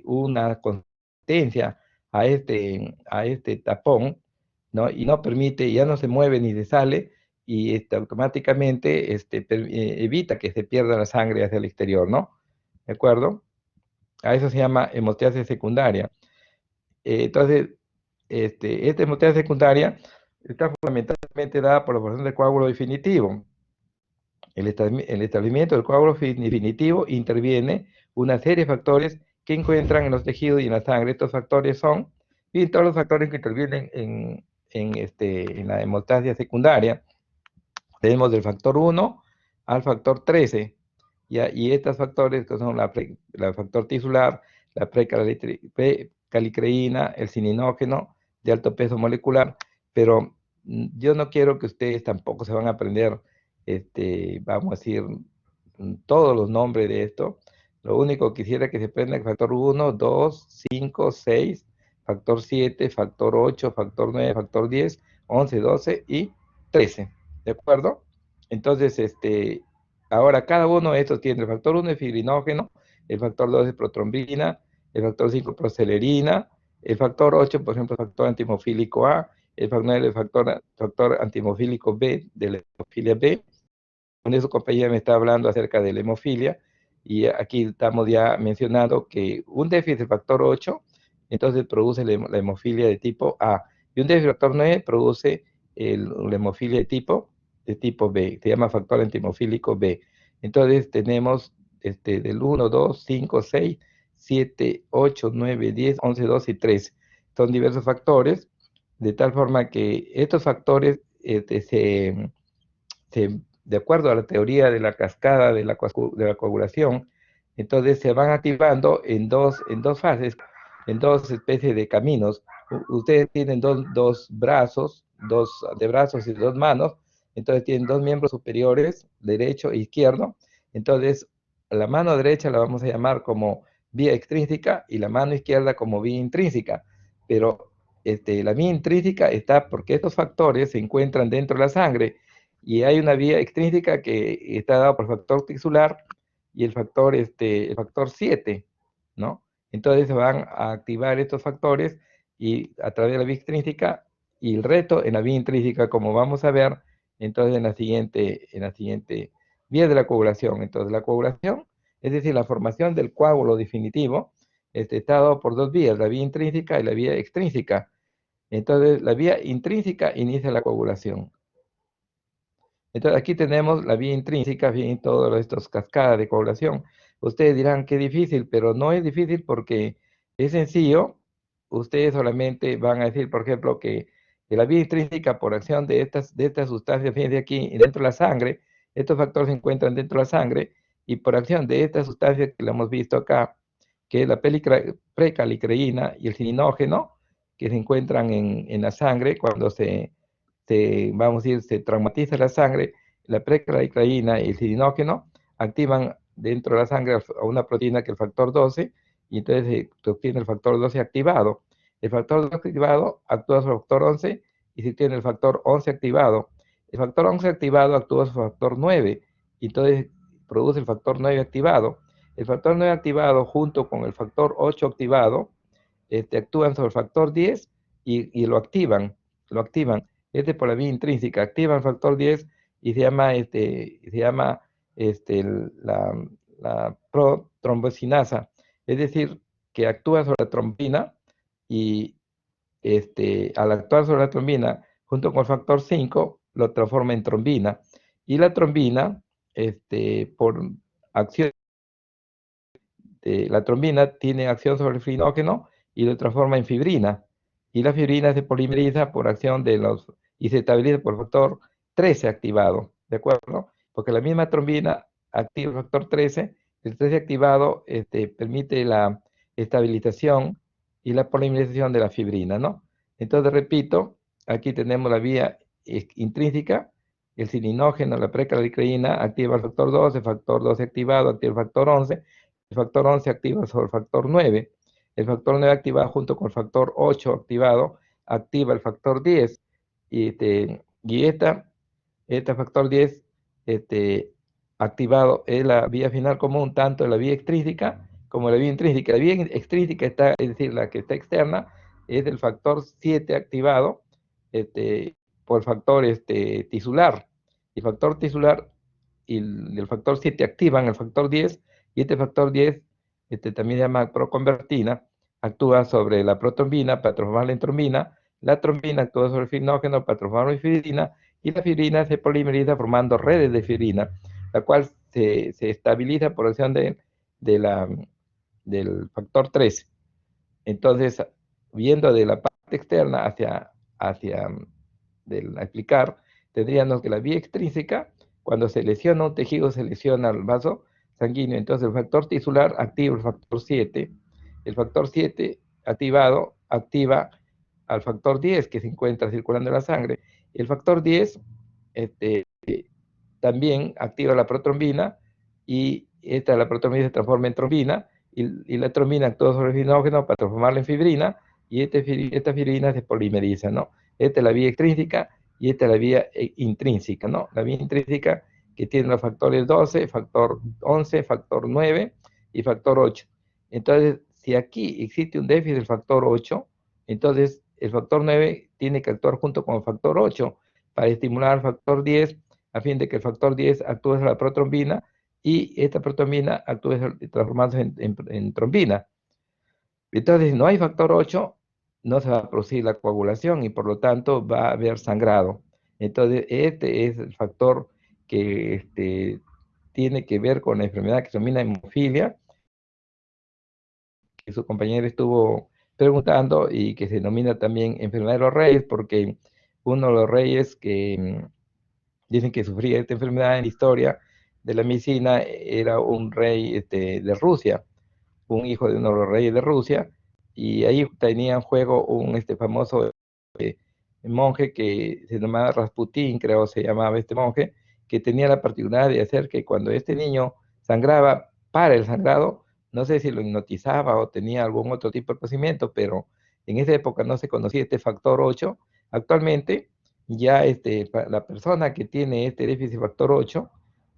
una consistencia a este tapón, ¿no? Y no permite, ya no se mueve ni se sale, y automáticamente evita que se pierda la sangre hacia el exterior, ¿no? ¿De acuerdo? A eso se llama hemostasia secundaria. Entonces, esta hemostasia secundaria está fundamentalmente dada por la formación del coágulo definitivo. El establecimiento del coágulo definitivo interviene una serie de factores que encuentran en los tejidos y en la sangre. Estos factores son, y todos los factores que intervienen en la hemostasia secundaria. Tenemos del factor 1 al factor 13, ¿ya? Y estos factores que son el factor tisular, la precalicreína, el cininógeno de alto peso molecular, pero yo no quiero que ustedes tampoco se van a aprender, vamos a decir, todos los nombres de esto. Lo único que quisiera que se aprenda el factor 1, 2, 5, 6, factor 7, factor 8, factor 9, factor 10, 11, 12 y 13. ¿De acuerdo? Entonces, ahora cada uno de estos tiene el factor 1 es fibrinógeno, el factor 2 es protrombina, el factor 5 es procelerina, el factor 8, por ejemplo, el factor antimofílico A, el factor 9 es el factor antimofílico B, de la hemofilia B. Con eso, compañía me está hablando acerca de la hemofilia, y aquí estamos ya mencionando que un déficit del factor 8, entonces produce la hemofilia de tipo A, y un déficit del factor 9 produce la hemofilia de tipo B, se llama factor antimofílico B. Entonces tenemos del 1, 2, 5, 6, 7, 8, 9, 10, 11, 12 y 13. Son diversos factores, de tal forma que estos factores de acuerdo a la teoría de la cascada de la coagulación, entonces se van activando en dos fases, en dos especies de caminos. Ustedes tienen dos brazos, dos antebrazos y dos manos, entonces tienen dos miembros superiores, derecho e izquierdo. Entonces, la mano derecha la vamos a llamar como vía extrínseca y la mano izquierda como vía intrínseca. Pero la vía intrínseca está porque estos factores se encuentran dentro de la sangre, y hay una vía extrínseca que está dada por el factor tisular y el factor 7, ¿no? Entonces se van a activar estos factores y a través de la vía extrínseca, y el resto en la vía intrínseca, como vamos a ver, entonces en la siguiente vía de la coagulación. Entonces la coagulación, es decir, la formación del coágulo definitivo, está dado por dos vías, la vía intrínseca y la vía extrínseca. Entonces la vía intrínseca inicia la coagulación. Entonces aquí tenemos la vía intrínseca, bien, todas estas cascadas de coagulación. Ustedes dirán que difícil, pero no es difícil porque es sencillo. Ustedes solamente van a decir, por ejemplo, que la vía intrínseca por acción de estas sustancias, fíjense aquí, dentro de la sangre, estos factores se encuentran dentro de la sangre, y por acción de estas sustancias que lo hemos visto acá, que es la precalicreína y el cininógeno, que se encuentran en la sangre cuando vamos a decir, se traumatiza la sangre, la precalicreína y el cininógeno activan dentro de la sangre a una proteína que es el factor 12, y entonces se obtiene el factor 12 activado. El factor 12 activado actúa sobre el factor 11 y se tiene el factor 11 activado. El factor 11 activado actúa sobre el factor 9, y entonces produce el factor 9 activado. El factor 9 activado junto con el factor 8 activado actúan sobre el factor 10 y lo activan, lo activan. Por la vía intrínseca, activan el factor 10 y se llama la protrombocinasa, es decir, que actúa sobre la trombina y al actuar sobre la trombina, junto con el factor 5, lo transforma en trombina. Y la trombina, por acción, la trombina tiene acción sobre el fibrinógeno y lo transforma en fibrina. Y la fibrina se polimeriza por acción y se estabiliza por el factor 13 activado, ¿de acuerdo? Porque la misma trombina activa el factor 13, el 13 activado permite la estabilización y la polimerización de la fibrina, ¿no? Entonces, repito, aquí tenemos la vía intrínseca, el cininógeno, la precalcitoína, activa el factor 12 activado, activa el factor 11, el factor 11 activa sobre el factor 9, el factor 9 activado junto con el factor 8 activado, activa el factor 10, y factor 10 activado es la vía final común, tanto en la vía extrínseca como la vía intrínseca. La vía extrínseca está, es decir, la que está externa, es el factor 7 activado por el factor tisular. El factor tisular y el factor 7 activan el factor 10, y este factor 10 también se llama proconvertina, actúa sobre la protrombina para transformarla en trombina, la trombina actúa sobre el fibrinógeno para transformarla en fibrina, y la fibrina se polimeriza formando redes de fibrina, la cual se estabiliza por acción del factor 13. Entonces, viendo de la parte externa hacia del aplicar, tendríamos que la vía extrínseca, cuando se lesiona un tejido, se lesiona el vaso sanguíneo, entonces el factor tisular activa el factor 7, el factor 7 activado activa al factor 10 que se encuentra circulando en la sangre, el factor 10 también activa la protrombina, y la protrombina se transforma en trombina, y la trombina actúa sobre el fibrinógeno para transformarla en fibrina, y esta fibrina se polimeriza, ¿no? Esta es la vía extrínseca y esta es la vía intrínseca, ¿no? La vía intrínseca que tiene los factores 12, factor 11, factor 9 y factor 8. Entonces, si aquí existe un déficit del factor 8, entonces el factor 9 tiene que actuar junto con el factor 8 para estimular al factor 10, a fin de que el factor 10 actúe sobre la protrombina y esta protrombina actúe transformándose en trombina. Entonces, si no hay factor 8, no se va a producir la coagulación y por lo tanto va a haber sangrado. Entonces, este es el factor que tiene que ver con la enfermedad que se denomina hemofilia, que su compañero estuvo preguntando, y que se denomina también enfermedad de los reyes, porque uno de los reyes que dicen que sufría esta enfermedad en la historia de la medicina era un rey de Rusia, un hijo de uno de los reyes de Rusia, y ahí tenía en juego un famoso monje que se llamaba Rasputín, creo se llamaba este monje, que tenía la particularidad de hacer que cuando este niño sangraba, para el sangrado, no sé si lo hipnotizaba o tenía algún otro tipo de procedimiento, pero en esa época no se conocía este factor 8. Actualmente, ya la persona que tiene este déficit factor 8,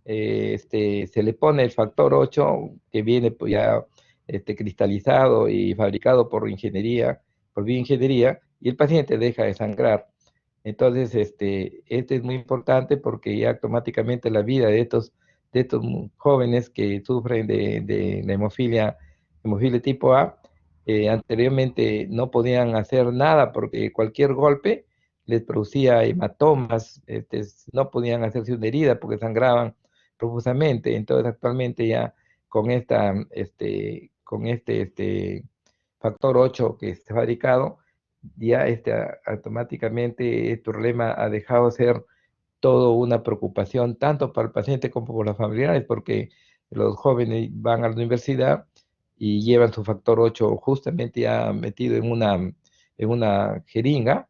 se le pone el factor 8 que viene pues ya cristalizado y fabricado por bioingeniería, y el paciente deja de sangrar. Entonces, este es muy importante porque ya automáticamente la vida de estos jóvenes que sufren de la hemofilia tipo A, anteriormente no podían hacer nada porque cualquier golpe les producía hematomas, no podían hacerse una herida porque sangraban profusamente. Entonces, actualmente ya con este factor 8 que está fabricado, ya automáticamente este problema ha dejado de ser todo una preocupación tanto para el paciente como para los familiares, porque los jóvenes van a la universidad y llevan su factor 8 justamente ya metido en una jeringa,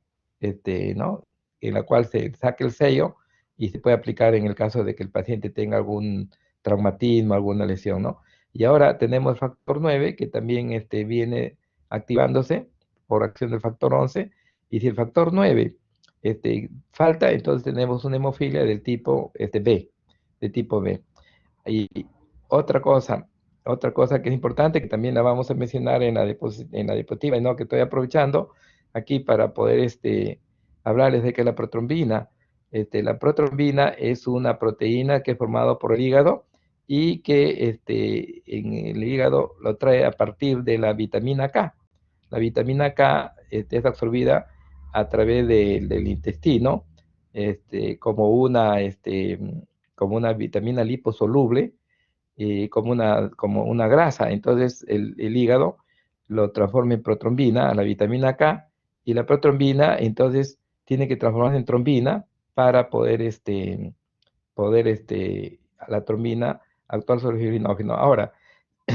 ¿no? En la cual se saca el sello y se puede aplicar en el caso de que el paciente tenga algún traumatismo, alguna lesión, ¿no? Y ahora tenemos el factor 9 que también viene activándose por acción del factor 11, y si el factor 9 falta, entonces tenemos una hemofilia del tipo B, de tipo B. Y otra cosa otra cosa que es importante, que también la vamos a mencionar en la diapositiva, y no que estoy aprovechando aquí para poder hablarles de que la protrombina, la protrombina es una proteína que es formada por el hígado y que en el hígado lo trae a partir de la vitamina K. La vitamina K es absorbida a través del intestino como una vitamina liposoluble, como una grasa. Entonces el hígado lo transforma en protrombina, a la vitamina K, y la protrombina entonces tiene que transformarse en trombina para la trombina actuar sobre el fibrinógeno. Ahora,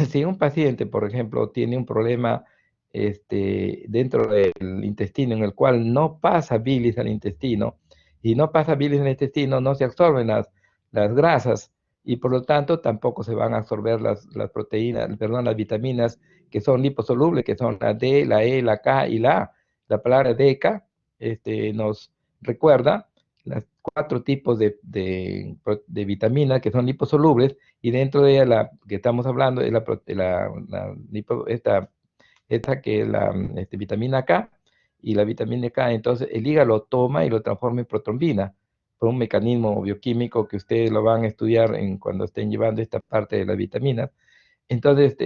si un paciente, por ejemplo, tiene un problema dentro del intestino en el cual no pasa bilis al intestino, y no pasa bilis en el intestino, no se absorben las grasas, y por lo tanto tampoco se van a absorber las proteínas, perdón, las vitaminas que son liposolubles, que son la D, la E, la K y la A. La palabra DK nos recuerda los 4 tipos de vitaminas que son liposolubles, y dentro de ella la que estamos hablando es esta que es la vitamina K, y la vitamina K, entonces el hígado lo toma y lo transforma en protrombina por un mecanismo bioquímico que ustedes lo van a estudiar cuando estén llevando esta parte de las vitaminas. Entonces,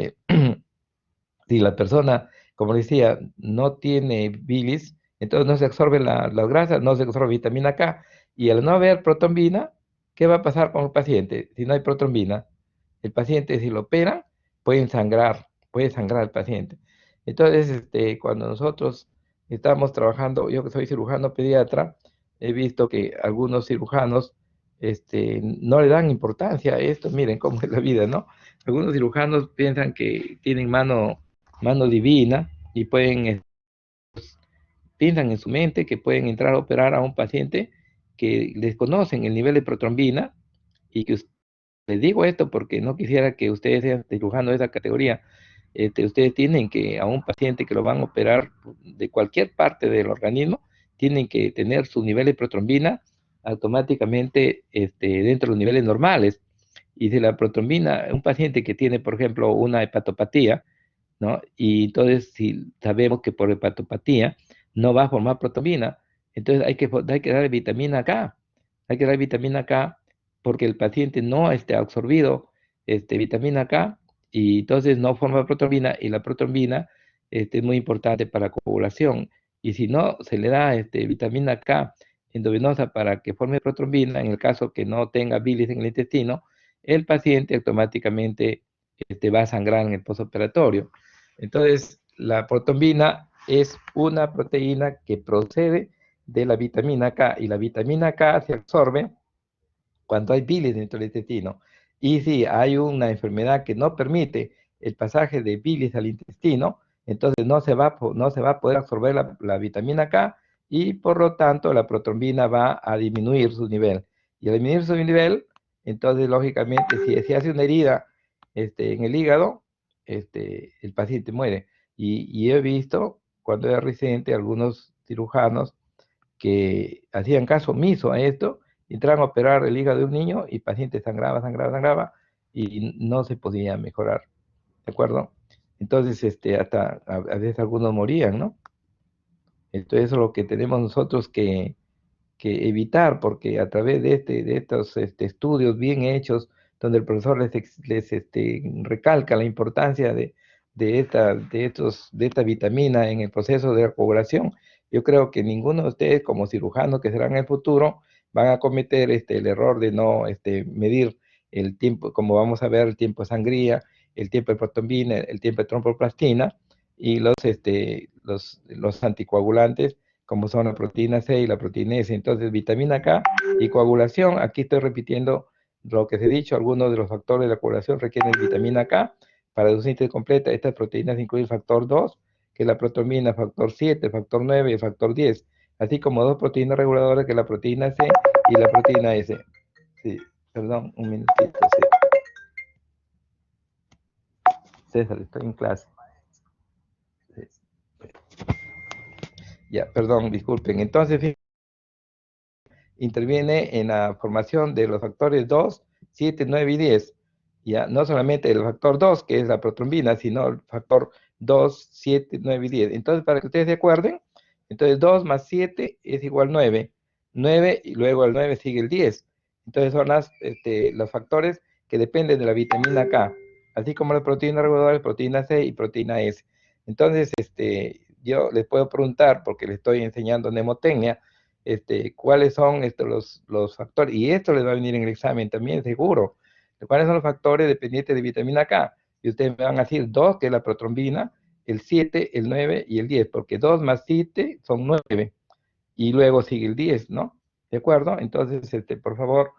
si la persona, como decía, no tiene bilis, entonces no se absorbe las grasas, no se absorbe vitamina K, y al no haber protrombina, ¿qué va a pasar con el paciente? Si no hay protrombina, el paciente, si lo operan, puede sangrar el paciente. Entonces, cuando nosotros estamos trabajando, yo que soy cirujano pediatra, he visto que algunos cirujanos no le dan importancia a esto. Miren cómo es la vida, ¿no? Algunos cirujanos piensan que tienen mano divina y piensan en su mente que pueden entrar a operar a un paciente que desconocen el nivel de protrombina, y que les digo esto porque no quisiera que ustedes sean cirujanos de esa categoría. Ustedes tienen que, a un paciente que lo van a operar de cualquier parte del organismo, tienen que tener su nivel de protrombina automáticamente dentro de los niveles normales. Y si la protrombina, un paciente que tiene, por ejemplo, una hepatopatía, ¿no? Y entonces, si sabemos que por hepatopatía no va a formar protrombina, entonces hay que darle vitamina K. Hay que dar vitamina K porque el paciente no ha absorbido vitamina K, y entonces no forma protrombina, y la protrombina es muy importante para la coagulación. Y si no se le da vitamina K endovenosa para que forme protrombina, en el caso que no tenga bilis en el intestino, el paciente automáticamente va a sangrar en el postoperatorio. Entonces, la protrombina es una proteína que procede de la vitamina K, y la vitamina K se absorbe cuando hay bilis dentro del intestino. Y si hay una enfermedad que no permite el pasaje de bilis al intestino, entonces no se va a poder absorber la vitamina K, y por lo tanto la protrombina va a disminuir su nivel. Y al disminuir su nivel, entonces lógicamente si se hace una herida en el hígado, el paciente muere. Y he visto cuando era residente algunos cirujanos que hacían caso omiso a esto, entraban a operar el hígado de un niño y el paciente sangraba, sangraba, sangraba, y no se podía mejorar, ¿de acuerdo? Entonces, hasta a veces algunos morían, ¿no? Entonces, eso es lo que tenemos nosotros que evitar, porque a través de estos estudios bien hechos, donde el profesor les recalca la importancia de esta vitamina en el proceso de coagulación, yo creo que ninguno de ustedes, como cirujanos que serán en el futuro, van a cometer el error de no medir el tiempo, como vamos a ver, el tiempo de sangría, el tiempo de protrombina, el tiempo de tromboplastina, y los anticoagulantes, como son la proteína C y la proteína S. Entonces, vitamina K y coagulación, aquí estoy repitiendo lo que se ha dicho, algunos de los factores de la coagulación requieren vitamina K para su síntesis completa. Estas proteínas incluyen el factor 2, que es la protrombina, factor 7, factor 9 y factor 10, así como 2 proteínas reguladoras, que es la proteína C y la proteína S. Sí, perdón, un minutito, sí. César, estoy en clase. Sí. Ya, perdón, disculpen. Entonces, interviene en la formación de los factores 2, 7, 9 y 10. ya no solamente el factor 2, que es la protrombina, sino el factor 2, 7, 9 y 10. Entonces, para que ustedes se acuerden, entonces 2 más 7 es igual 9. 9 y luego al 9 sigue el 10. Entonces son los factores que dependen de la vitamina K, así como las proteínas reguladoras, proteína C y proteína S. Entonces, yo les puedo preguntar, porque les estoy enseñando mnemotecnia, cuáles son los factores, y esto les va a venir en el examen también, seguro. ¿Cuáles son los factores dependientes de vitamina K? Y ustedes me van a decir 2, que es la protrombina, el 7, el 9 y el 10, porque 2 más 7 son 9, y luego sigue el 10, ¿no? ¿De acuerdo? Entonces, por favor,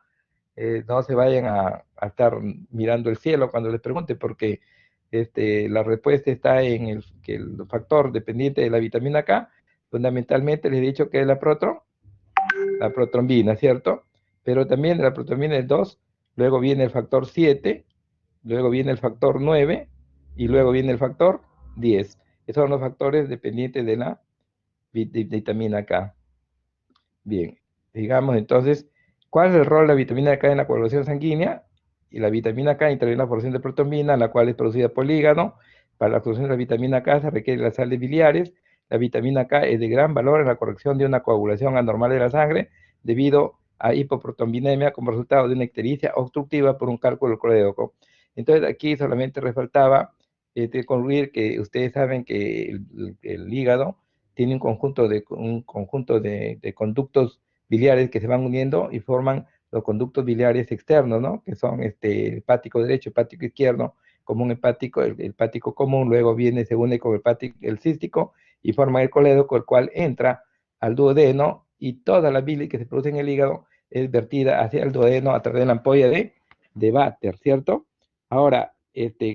no se vayan a estar mirando el cielo cuando les pregunte, porque la respuesta está en que el factor dependiente de la vitamina K, fundamentalmente les he dicho que es la protrombina, ¿cierto? Pero también de la protrombina es 2, luego viene el factor 7, luego viene el factor 9 y luego viene el factor 10. Esos son los factores dependientes de la vitamina K. Bien, digamos entonces, ¿cuál es el rol de la vitamina K en la coagulación sanguínea? Y la vitamina K interviene en la formación de protrombina, la cual es producida por el hígado. Para la producción de la vitamina K se requiere las sales biliares. La vitamina K es de gran valor en la corrección de una coagulación anormal de la sangre debido a hipoprotombinemia como resultado de una ictericia obstructiva por un cálculo colédoco. Entonces aquí solamente resaltaba concluir que ustedes saben que el hígado tiene un conjunto de conductos biliares que se van uniendo y forman los conductos biliares externos, ¿no? Que son hepático derecho, hepático izquierdo, común hepático, el hepático común, luego se une con el cístico y forma el colédoco, el cual entra al duodeno, y toda la bilis que se produce en el hígado es vertida hacia el duodeno a través de la ampolla de Vater, ¿cierto? Ahora,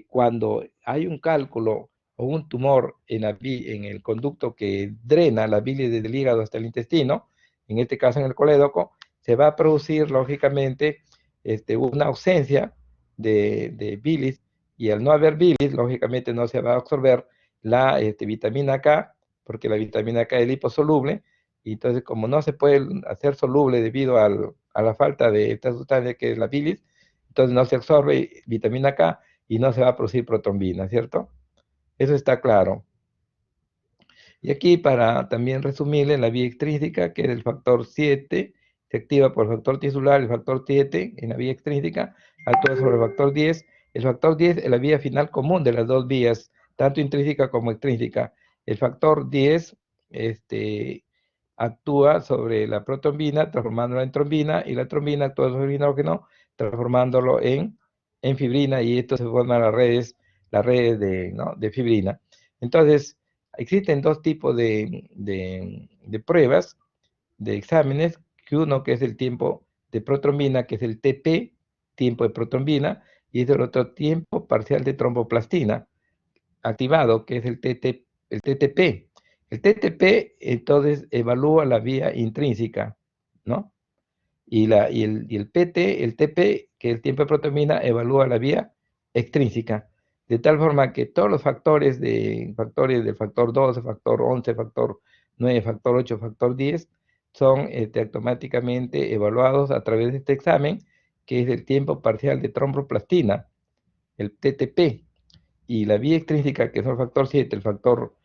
cuando hay un cálculo o un tumor en el conducto que drena la bilis desde el hígado hasta el intestino, en este caso en el colédoco, se va a producir lógicamente una ausencia de bilis, y al no haber bilis, lógicamente no se va a absorber la vitamina K, porque la vitamina K es liposoluble, y entonces como no se puede hacer soluble debido a la falta de esta sustancia que es la bilis, entonces no se absorbe vitamina K y no se va a producir protrombina, ¿cierto? Eso está claro. Y aquí para también resumirle la vía extrínseca, que es el factor 7, se activa por el factor tisular, el factor 7 en la vía extrínseca, actúa sobre el factor 10. El factor 10 es la vía final común de las dos vías, tanto intrínseca como extrínseca. El factor 10 actúa sobre la protrombina, transformándola en trombina, y la trombina actúa sobre el fibrinógeno, transformándolo en fibrina, y esto se forman las redes ¿no? de fibrina. Entonces, existen dos tipos de pruebas, de exámenes, que uno que es el tiempo de protrombina, que es el TP, tiempo de protrombina, y es el otro tiempo parcial de tromboplastina activado, que es el TTP. El TTP entonces evalúa la vía intrínseca, ¿no? Y el PT, el TP, que es el tiempo de protrombina, evalúa la vía extrínseca. De tal forma que todos los factores del factor 12, factor 11, factor 9, factor 8, factor 10, son automáticamente evaluados a través de este examen, que es el tiempo parcial de tromboplastina, el TTP. Y la vía extrínseca, que es el factor 7, el factor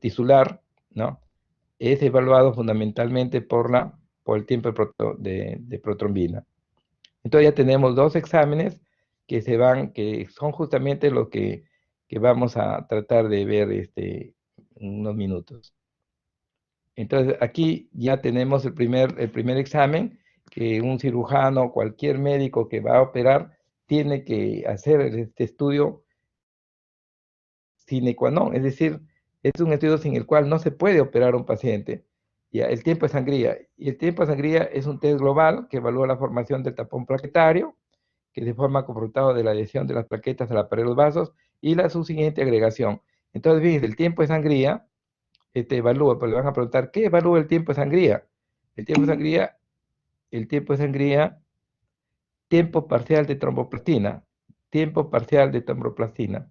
tisular, ¿no? Es evaluado fundamentalmente por el tiempo de protrombina. Entonces ya tenemos dos exámenes que son justamente lo que vamos a tratar de ver en unos minutos. Entonces aquí ya tenemos el primer examen, que un cirujano, cualquier médico que va a operar, tiene que hacer este estudio sine qua non, es decir, es un estudio sin el cual no se puede operar a un paciente. Ya, el tiempo de sangría. Y el tiempo de sangría es un test global que evalúa la formación del tapón plaquetario, que se forma como resultado de la adhesión de las plaquetas a la pared de los vasos y la subsiguiente agregación. Entonces, fíjense, el tiempo de sangría evalúa, pero le van a preguntar, ¿qué evalúa el tiempo de sangría? El tiempo de sangría, el tiempo de sangría, tiempo parcial de tromboplastina, tiempo parcial de tromboplastina,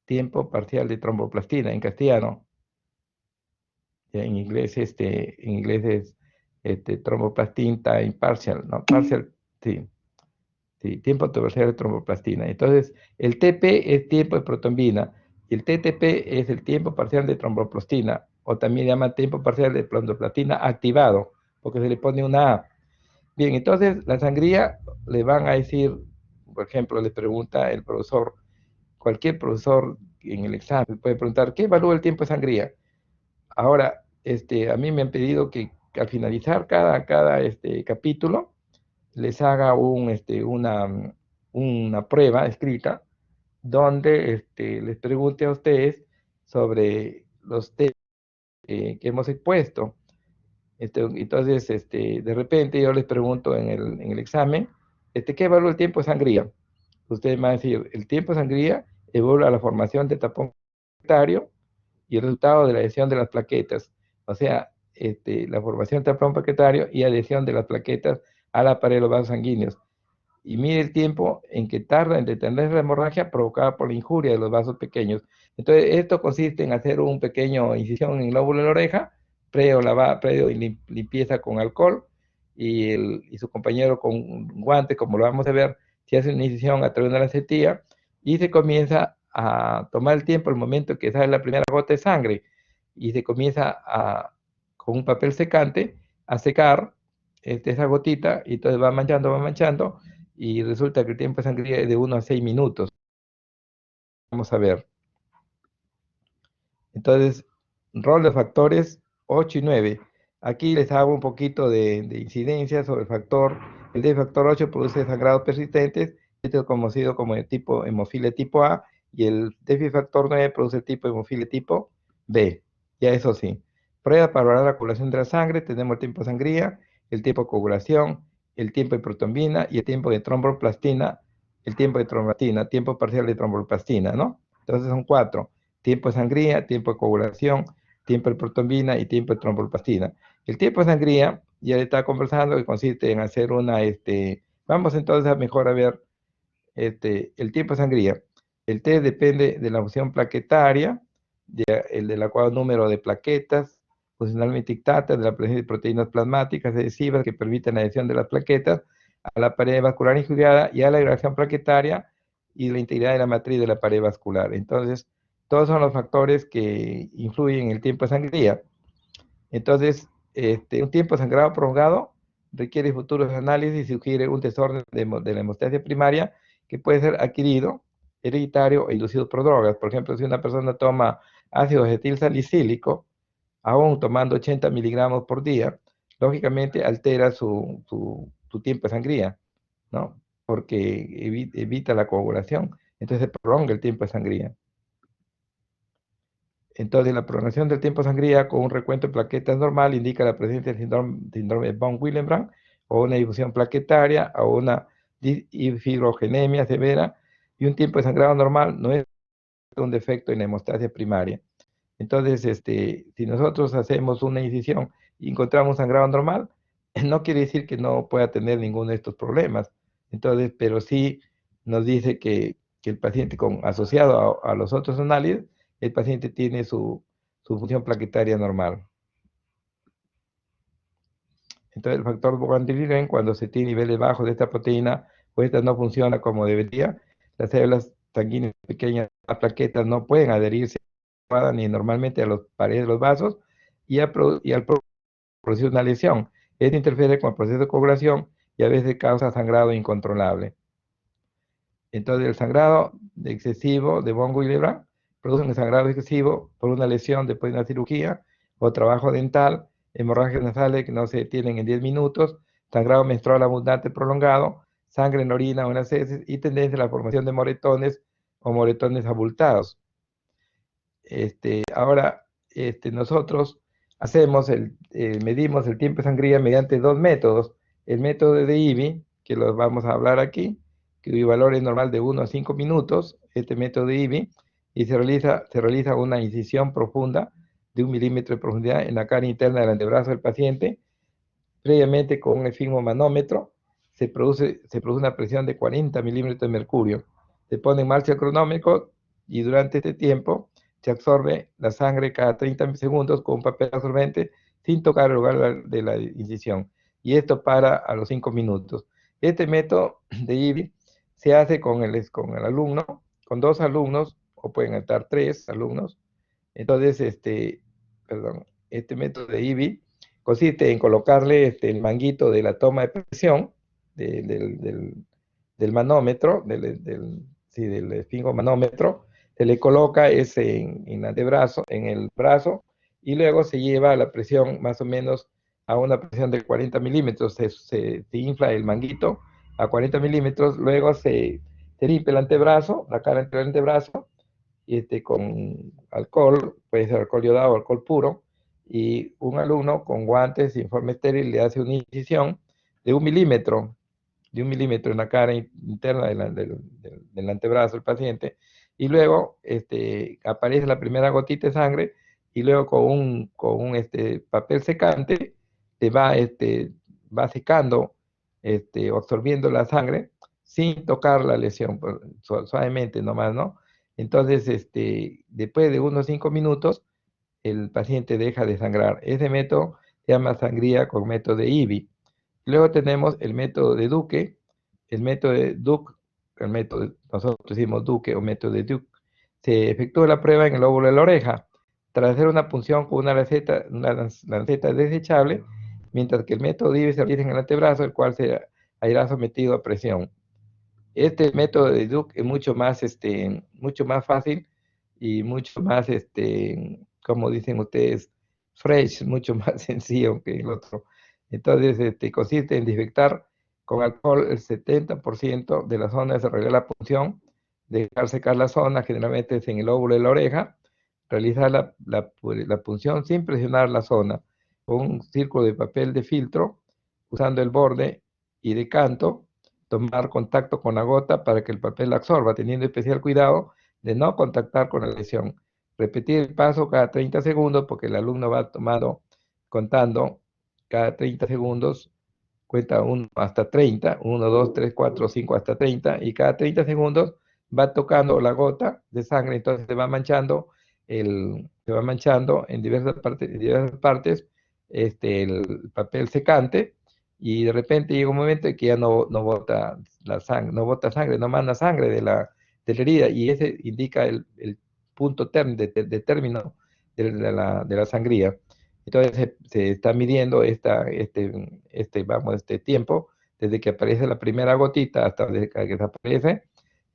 tiempo parcial de tromboplastina en castellano. En inglés, es tromboplastin time partial, ¿no? Partial, sí. Sí, tiempo parcial de tromboplastina. Entonces, el TP es tiempo de protombina y el TTP es el tiempo parcial de tromboplastina, o también llama tiempo parcial de tromboplastina activado, porque se le pone una A. Bien, entonces la sangría le van a decir, por ejemplo, le pregunta el profesor, cualquier profesor en el examen puede preguntar, ¿qué evalúa el tiempo de sangría? Ahora, a mí me han pedido que al finalizar cada capítulo, les haga una prueba escrita donde les pregunte a ustedes sobre los temas que hemos expuesto. Entonces, de repente yo les pregunto en el examen, ¿qué evalúa el tiempo de sangría? Ustedes van a decir, el tiempo de sangría evalúa la formación de tapón plaquetario y el resultado de la adhesión de las plaquetas. O sea, la formación de tapón plaquetario y adhesión de las plaquetas a la pared de los vasos sanguíneos. Y mide el tiempo en que tarda en detener la hemorragia provocada por la injuria de los vasos pequeños. Entonces, esto consiste en hacer un pequeño incisión en el lóbulo de la oreja, previo y limpieza con alcohol, y su compañero con un guante, como lo vamos a ver, se hace una incisión a través de una lancetilla, y se comienza a tomar el tiempo, el momento que sale la primera gota de sangre, y se comienza con un papel secante, a secar esa gotita, y entonces va manchando, y resulta que el tiempo de sangría es de 1 a 6 minutos. Vamos a ver. Entonces, rol de factores 8 y 9. Aquí les hago un poquito de incidencia sobre el factor. El de factor 8 produce sangrados persistentes, este es conocido como el tipo hemofilia tipo A, y el déficit factor 9 produce el tipo hemofilia tipo B. Ya eso sí. Prueba para valorar la coagulación de la sangre, tenemos el tiempo de sangría, el tiempo de coagulación, el tiempo de protombina y el tiempo de tromboplastina, el tiempo de tromboplastina, tiempo parcial de tromboplastina, ¿no? Entonces son 4: tiempo de sangría, tiempo de coagulación, tiempo de protombina y tiempo de tromboplastina. El tiempo de sangría, ya le estaba conversando, que consiste en hacer vamos entonces a mejor a ver el tiempo de sangría. El T depende de la función plaquetaria, el del adecuado número de plaquetas, funcionalmente dictata, de la presencia de proteínas plasmáticas adhesivas que permiten la adhesión de las plaquetas a la pared vascular injuriada y a la agregación plaquetaria y la integridad de la matriz de la pared vascular. Entonces, todos son los factores que influyen en el tiempo de sangría. Entonces, un tiempo de sangrado prolongado requiere futuros análisis y sugiere un desorden de la hemostasia primaria que puede ser adquirido, hereditario o inducido por drogas. Por ejemplo, si una persona toma ácido acetil salicílico, aún tomando 80 miligramos por día, lógicamente altera su tiempo de sangría, ¿no? Porque evita la coagulación, entonces se prolonga el tiempo de sangría. Entonces, la prolongación del tiempo de sangría con un recuento de plaquetas normal indica la presencia del síndrome de von Willebrand, o una difusión plaquetaria, o una fibrogenemia severa, y un tiempo de sangrado normal no es un defecto en la hemostasia primaria. Entonces, si nosotros hacemos una incisión y encontramos sangrado normal, no quiere decir que no pueda tener ninguno de estos problemas. Entonces, pero sí nos dice que el paciente asociado a los otros análisis, el paciente tiene su función plaquetaria normal. Entonces, el factor von Willebrand, cuando se tiene niveles bajos de esta proteína, o esta no funciona como debería, las células sanguíneas pequeñas, las plaquetas, no pueden adherirse ni normalmente a las paredes de los vasos, y al producir una lesión. Esto interfiere con el proceso de coagulación y a veces causa sangrado incontrolable. Entonces, el sangrado excesivo de von Willebrand produce un sangrado excesivo por una lesión después de una cirugía o trabajo dental, hemorragias nasales que no se detienen en 10 minutos, sangrado menstrual abundante prolongado, sangre en orina o en las heces y tendencia a la formación de moretones o moretones abultados. Ahora, nosotros medimos el tiempo de sangría mediante 2 métodos. El método de IBI, que los vamos a hablar aquí, cuyo valor es normal de 1 a 5 minutos, este método de IBI, y se realiza una incisión profunda de 1 milímetro de profundidad en la cara interna del antebrazo del paciente. Previamente, con un esfigmomanómetro, se produce una presión de 40 milímetros de mercurio. Se pone en marcha el cronómetro y durante este tiempo se absorbe la sangre cada 30 segundos con un papel absorbente sin tocar el lugar de la incisión. Y esto para a los 5 minutos. Este método de IBI se hace con con el alumno, con 2 alumnos, o pueden estar 3 alumnos. Entonces, perdón, este método de IBI consiste en colocarle el manguito de la toma de presión del manómetro, sí, del esfingomanómetro, se le coloca ese en el antebrazo, en el brazo, y luego se lleva a la presión más o menos a una presión de 40 milímetros, se infla el manguito a 40 milímetros, luego se limpia el antebrazo, la cara entre el antebrazo, con alcohol, puede ser alcohol yodado o alcohol puro, y un alumno con guantes y informe estéril le hace una incisión de 1 milímetro, en la cara interna del antebrazo del paciente, y luego aparece la primera gotita de sangre, y luego con un papel secante va secando, o absorbiendo la sangre sin tocar la lesión, suavemente nomás, ¿no? Entonces, después de unos 5 minutos, el paciente deja de sangrar. Ese método se llama sangría con método de IBI. Luego tenemos el método de Duque, el método de Duke, nosotros decimos Duque o método de Duke. Se efectúa la prueba en el lóbulo de la oreja, tras hacer una punción con una lanceta desechable, mientras que el método de IBI se realiza en el antebrazo, el cual se irá sometido a presión. Este método de Duke es mucho más fácil y mucho más, como dicen ustedes, fresh, mucho más sencillo que el otro. Entonces, consiste en desinfectar con alcohol el 70% de la zona de desarrollar la punción, dejar secar la zona, generalmente es en el óvulo de la oreja, realizar la punción sin presionar la zona, con un círculo de papel de filtro, usando el borde y de canto, tomar contacto con la gota para que el papel la absorba, teniendo especial cuidado de no contactar con la lesión. Repetir el paso cada 30 segundos porque el alumno va contando cada 30 segundos, cuenta 1 hasta 30, 1, 2, 3, 4, 5 hasta 30, y cada 30 segundos va tocando la gota de sangre, entonces se va manchando en diversas partes el papel secante, y de repente llega un momento en que ya no bota la sangre, no manda sangre de la herida, y ese indica el punto de término de la sangría. Entonces se está midiendo este tiempo desde que aparece la primera gotita hasta que desaparece.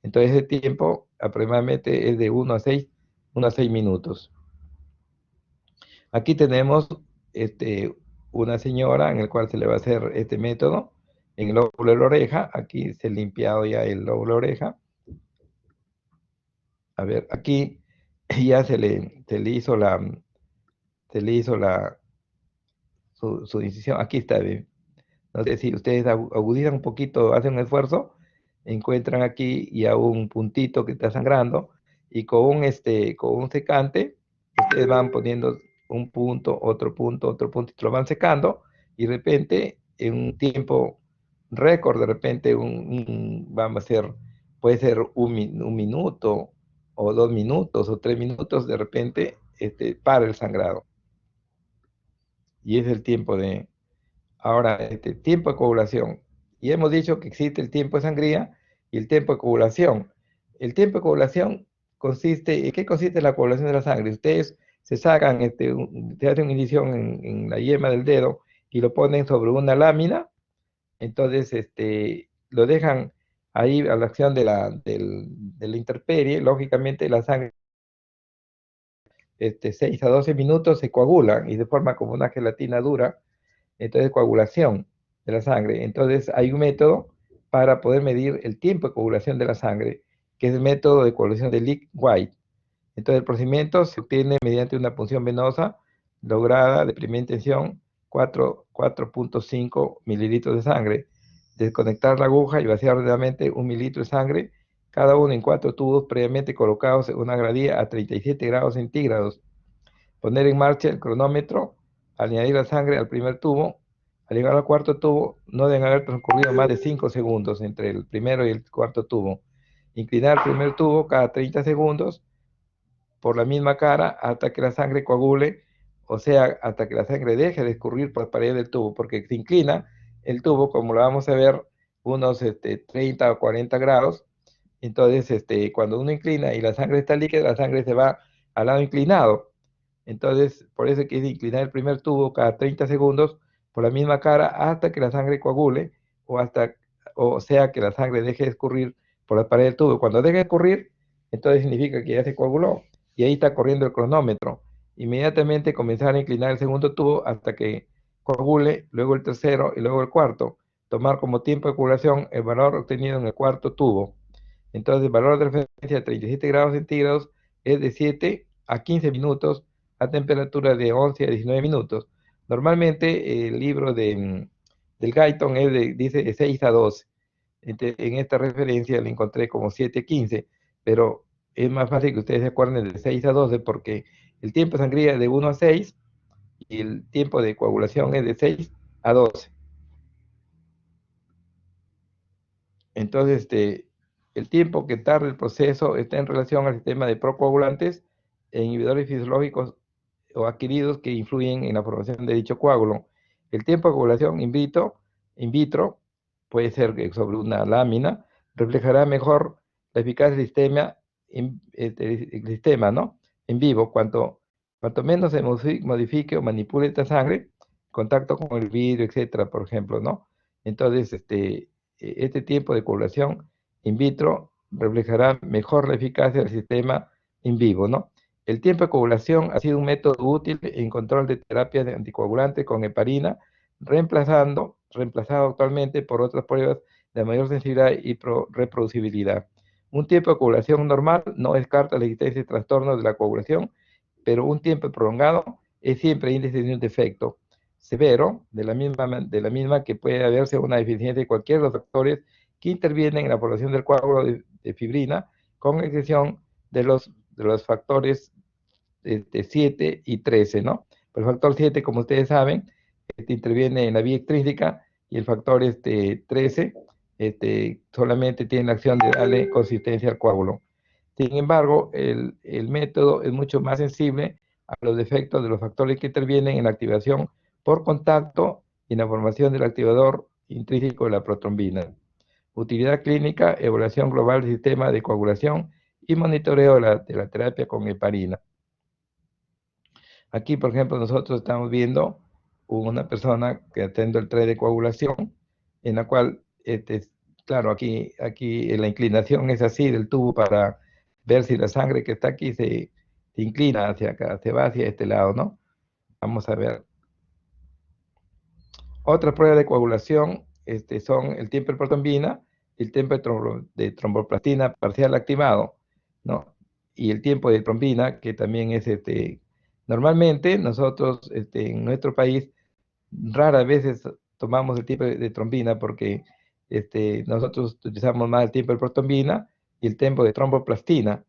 Entonces ese tiempo aproximadamente es de 1 a 6 minutos. Aquí tenemos una señora en el cual se le va a hacer este método en el lóbulo de la oreja. Aquí se ha limpiado ya el lóbulo de la oreja. A ver, aquí ya se le hizo su incisión. Aquí está, ¿ve? No sé si ustedes agudizan un poquito, hacen un esfuerzo, encuentran aquí ya un puntito que está sangrando, y con un secante, ustedes van poniendo un punto, otro punto, y lo van secando, y de repente, en un tiempo récord, de repente, vamos a hacer, puede ser un minuto, o 2 minutos, o 3 minutos, de repente, para el sangrado. Y es el tiempo de. Ahora, tiempo de coagulación. Y hemos dicho que existe el tiempo de sangría y el tiempo de coagulación. El tiempo de coagulación ¿en qué consiste la coagulación de la sangre? Ustedes se sacan, se hacen una incisión en la yema del dedo y lo ponen sobre una lámina, entonces lo dejan ahí a la acción de la intemperie. Lógicamente la sangre, 6 a 12 minutos se coagula y se forma como una gelatina dura. Entonces, coagulación de la sangre. Entonces, hay un método para poder medir el tiempo de coagulación de la sangre, que es el método de coagulación de Lick-White. Entonces, el procedimiento se obtiene mediante una punción venosa lograda de primera intención, 4.5 mililitros de sangre. Desconectar la aguja y vaciar rápidamente 1 mililitro de sangre, cada uno en 4 tubos previamente colocados en una gradía a 37 grados centígrados. Poner en marcha el cronómetro, añadir la sangre al primer tubo. Al llegar al cuarto tubo, no deben haber transcurrido más de 5 segundos entre el primero y el cuarto tubo. Inclinar el primer tubo cada 30 segundos por la misma cara hasta que la sangre coagule, o sea, hasta que la sangre deje de escurrir por la pared del tubo, porque se inclina el tubo, como lo vamos a ver, unos 30 o 40 grados. Entonces, cuando uno inclina y la sangre está líquida, la sangre se va al lado inclinado. Entonces, por eso hay que inclinar el primer tubo cada 30 segundos por la misma cara hasta que la sangre coagule o sea que la sangre deje de escurrir por la pared del tubo. Cuando deje de escurrir, entonces significa que ya se coaguló y ahí está corriendo el cronómetro. Inmediatamente comenzar a inclinar el segundo tubo hasta que coagule, luego el tercero y luego el cuarto. Tomar como tiempo de coagulación el valor obtenido en el cuarto tubo. Entonces, el valor de referencia de 37 grados centígrados es de 7 a 15 minutos a temperatura de 11 a 19 minutos. Normalmente el libro del Guyton dice de 6 a 12. En esta referencia le encontré como 7 a 15, pero es más fácil que ustedes se acuerden de 6 a 12 porque el tiempo de sangría es de 1 a 6 y el tiempo de coagulación es de 6 a 12. Entonces, el tiempo que tarda el proceso está en relación al sistema de procoagulantes e inhibidores fisiológicos o adquiridos que influyen en la formación de dicho coágulo. El tiempo de coagulación in vitro puede ser que sobre una lámina, reflejará mejor la eficacia del sistema, el sistema, ¿no? En vivo, cuanto menos se modifique o manipule esta sangre, contacto con el vidrio, etcétera, por ejemplo, ¿no? Entonces, este tiempo de coagulación in vitro reflejará mejor la eficacia del sistema in vivo, ¿no? El tiempo de coagulación ha sido un método útil en control de terapias de anticoagulantes con heparina, reemplazado actualmente por otras pruebas de mayor sensibilidad y reproducibilidad. Un tiempo de coagulación normal no descarta la existencia de trastornos de la coagulación, pero un tiempo prolongado es siempre índice de un defecto severo, de la misma que puede haberse una deficiencia de cualquiera de los factores que intervienen en la formación del coágulo de fibrina, con excepción de los factores 7 y 13, ¿no? Pero el factor 7, como ustedes saben, interviene en la vía extrínseca y el factor 13 solamente tiene la acción de darle consistencia al coágulo. Sin embargo, el método es mucho más sensible a los defectos de los factores que intervienen en la activación por contacto y en la formación del activador intrínseco de la protrombina. Utilidad clínica, evaluación global del sistema de coagulación y monitoreo de la terapia con heparina. Aquí, por ejemplo, nosotros estamos viendo una persona que atende el tren de coagulación, en la cual, claro, aquí la inclinación es así del tubo para ver si la sangre que está aquí se inclina hacia acá, se va hacia este lado, ¿no? Vamos a ver. Otras pruebas de coagulación son el tiempo de protrombina, el tiempo de tromboplastina parcial activado, ¿no? Y el tiempo de trombina, que también es normalmente nosotros en nuestro país raras veces tomamos el tiempo de trombina porque nosotros utilizamos más el tiempo de protrombina y el tiempo de tromboplastina.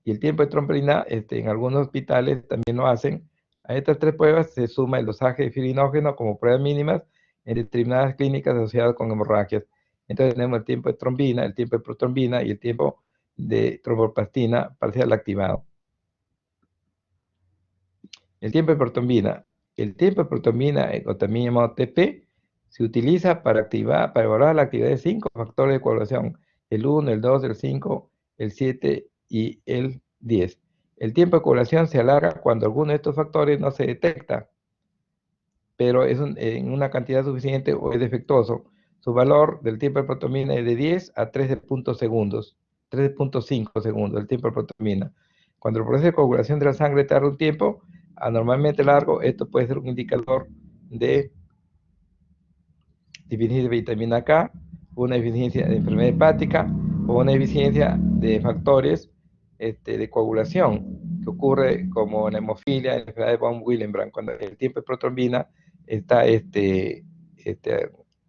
Y el tiempo de trombina en algunos hospitales también lo hacen. A estas tres pruebas se suma el dosaje de fibrinógeno como pruebas mínimas en determinadas clínicas asociadas con hemorragias. Entonces tenemos el tiempo de trombina, el tiempo de protrombina y el tiempo de tromboplastina parcial activado. El tiempo de protrombina. El tiempo de protrombina, o también llamado TP, se utiliza para evaluar la actividad de 5 factores de coagulación: el 1, el 2, el 5, el 7 y el 10. El tiempo de coagulación se alarga cuando alguno de estos factores no se detecta, pero es en una cantidad suficiente o es defectuoso. Su valor del tiempo de protrombina es de 10 a 13.5 segundos, el tiempo de protrombina. Cuando el proceso de coagulación de la sangre tarda un tiempo anormalmente largo, esto puede ser un indicador de deficiencia de vitamina K, una deficiencia de enfermedad hepática o una deficiencia de factores de coagulación que ocurre como en la hemofilia, en la enfermedad de von Willebrand, cuando el tiempo de protrombina está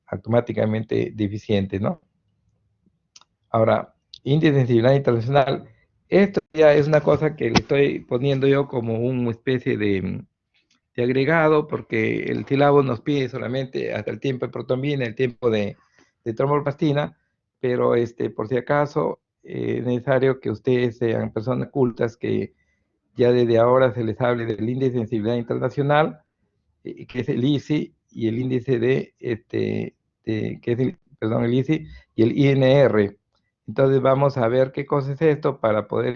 automáticamente deficiente, ¿no? Ahora, índice de sensibilidad internacional, esto ya es una cosa que le estoy poniendo yo como una especie de agregado, porque el sílabo nos pide solamente hasta el tiempo de protrombina, el tiempo de tromboplastina, pero por si acaso es necesario que ustedes sean personas cultas, que ya desde ahora se les hable del índice de sensibilidad internacional, que es el ISI, y el índice que es perdón, el ISI y el INR. Entonces vamos a ver qué cosa es esto para poder,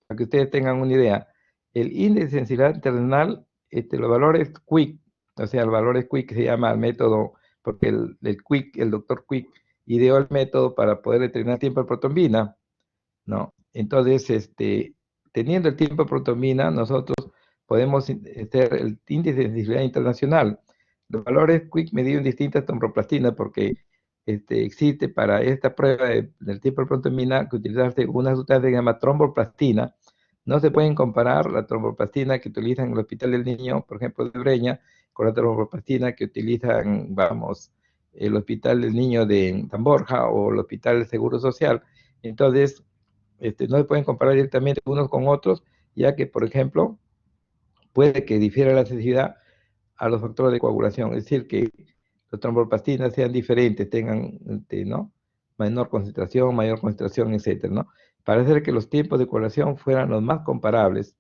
para que ustedes tengan una idea. El índice de sensibilidad internacional, los valores Quick, o sea, el valor es Quick, se llama el método, porque el doctor Quick ideó el método para poder determinar tiempo de protrombina, ¿no? Entonces, teniendo el tiempo de protrombina, nosotros podemos hacer el índice de sensibilidad internacional. Los valores Quick medidos en distintas tromboplastinas, porque existe para esta prueba del tiempo de protrombina que utilizarse una sustancia que se llama tromboplastina. No se pueden comparar la tromboplastina que utilizan en el Hospital del Niño, por ejemplo, de Breña, con la tromboplastina que utilizan, vamos, el Hospital del Niño de San Borja o el Hospital del Seguro Social. Entonces, no se pueden comparar directamente unos con otros, ya que, por ejemplo, puede que difiera la sensibilidad a los factores de coagulación, es decir, que las tromboplastinas sean diferentes, tengan, ¿no?, mayor concentración, etcétera, ¿no? Para hacer que los tiempos de coagulación fueran los más comparables.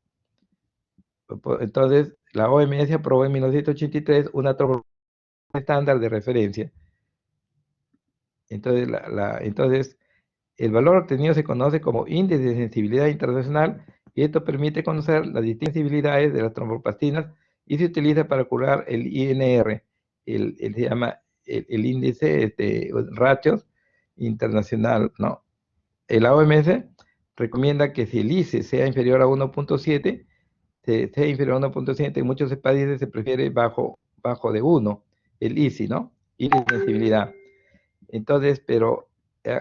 Entonces, la OMS aprobó en 1983 una tromboplatina estándar de referencia. Entonces, entonces, el valor obtenido se conoce como índice de sensibilidad internacional y esto permite conocer las distintas sensibilidades de las tromboplastinas y se utiliza para calcular el INR, se llama el índice ratios internacional, ¿no? El OMS recomienda que si el ICE sea inferior a 1.7, sea inferior a 1.7, en muchos países se prefiere bajo de 1, el ICI, ¿no? Índice de sensibilidad. Entonces, pero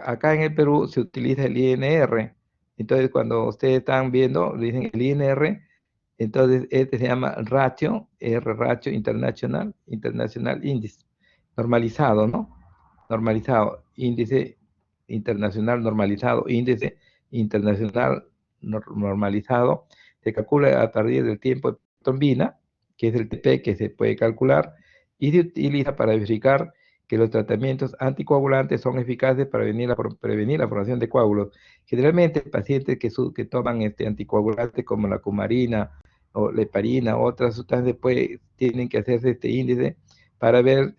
acá en el Perú se utiliza el INR. Entonces, cuando ustedes están viendo, dicen el INR, entonces este se llama ratio, ratio internacional índice, normalizado, ¿no? Normalizado, índice internacional normalizado, índice internacional normalizado, se calcula a partir del tiempo de trombina, que es el TP que se puede calcular, y se utiliza para verificar que los tratamientos anticoagulantes son eficaces para prevenir la formación de coágulos. Generalmente, pacientes que toman anticoagulantes como la cumarina o la heparina o otras sustancias, pues tienen que hacerse este índice para ver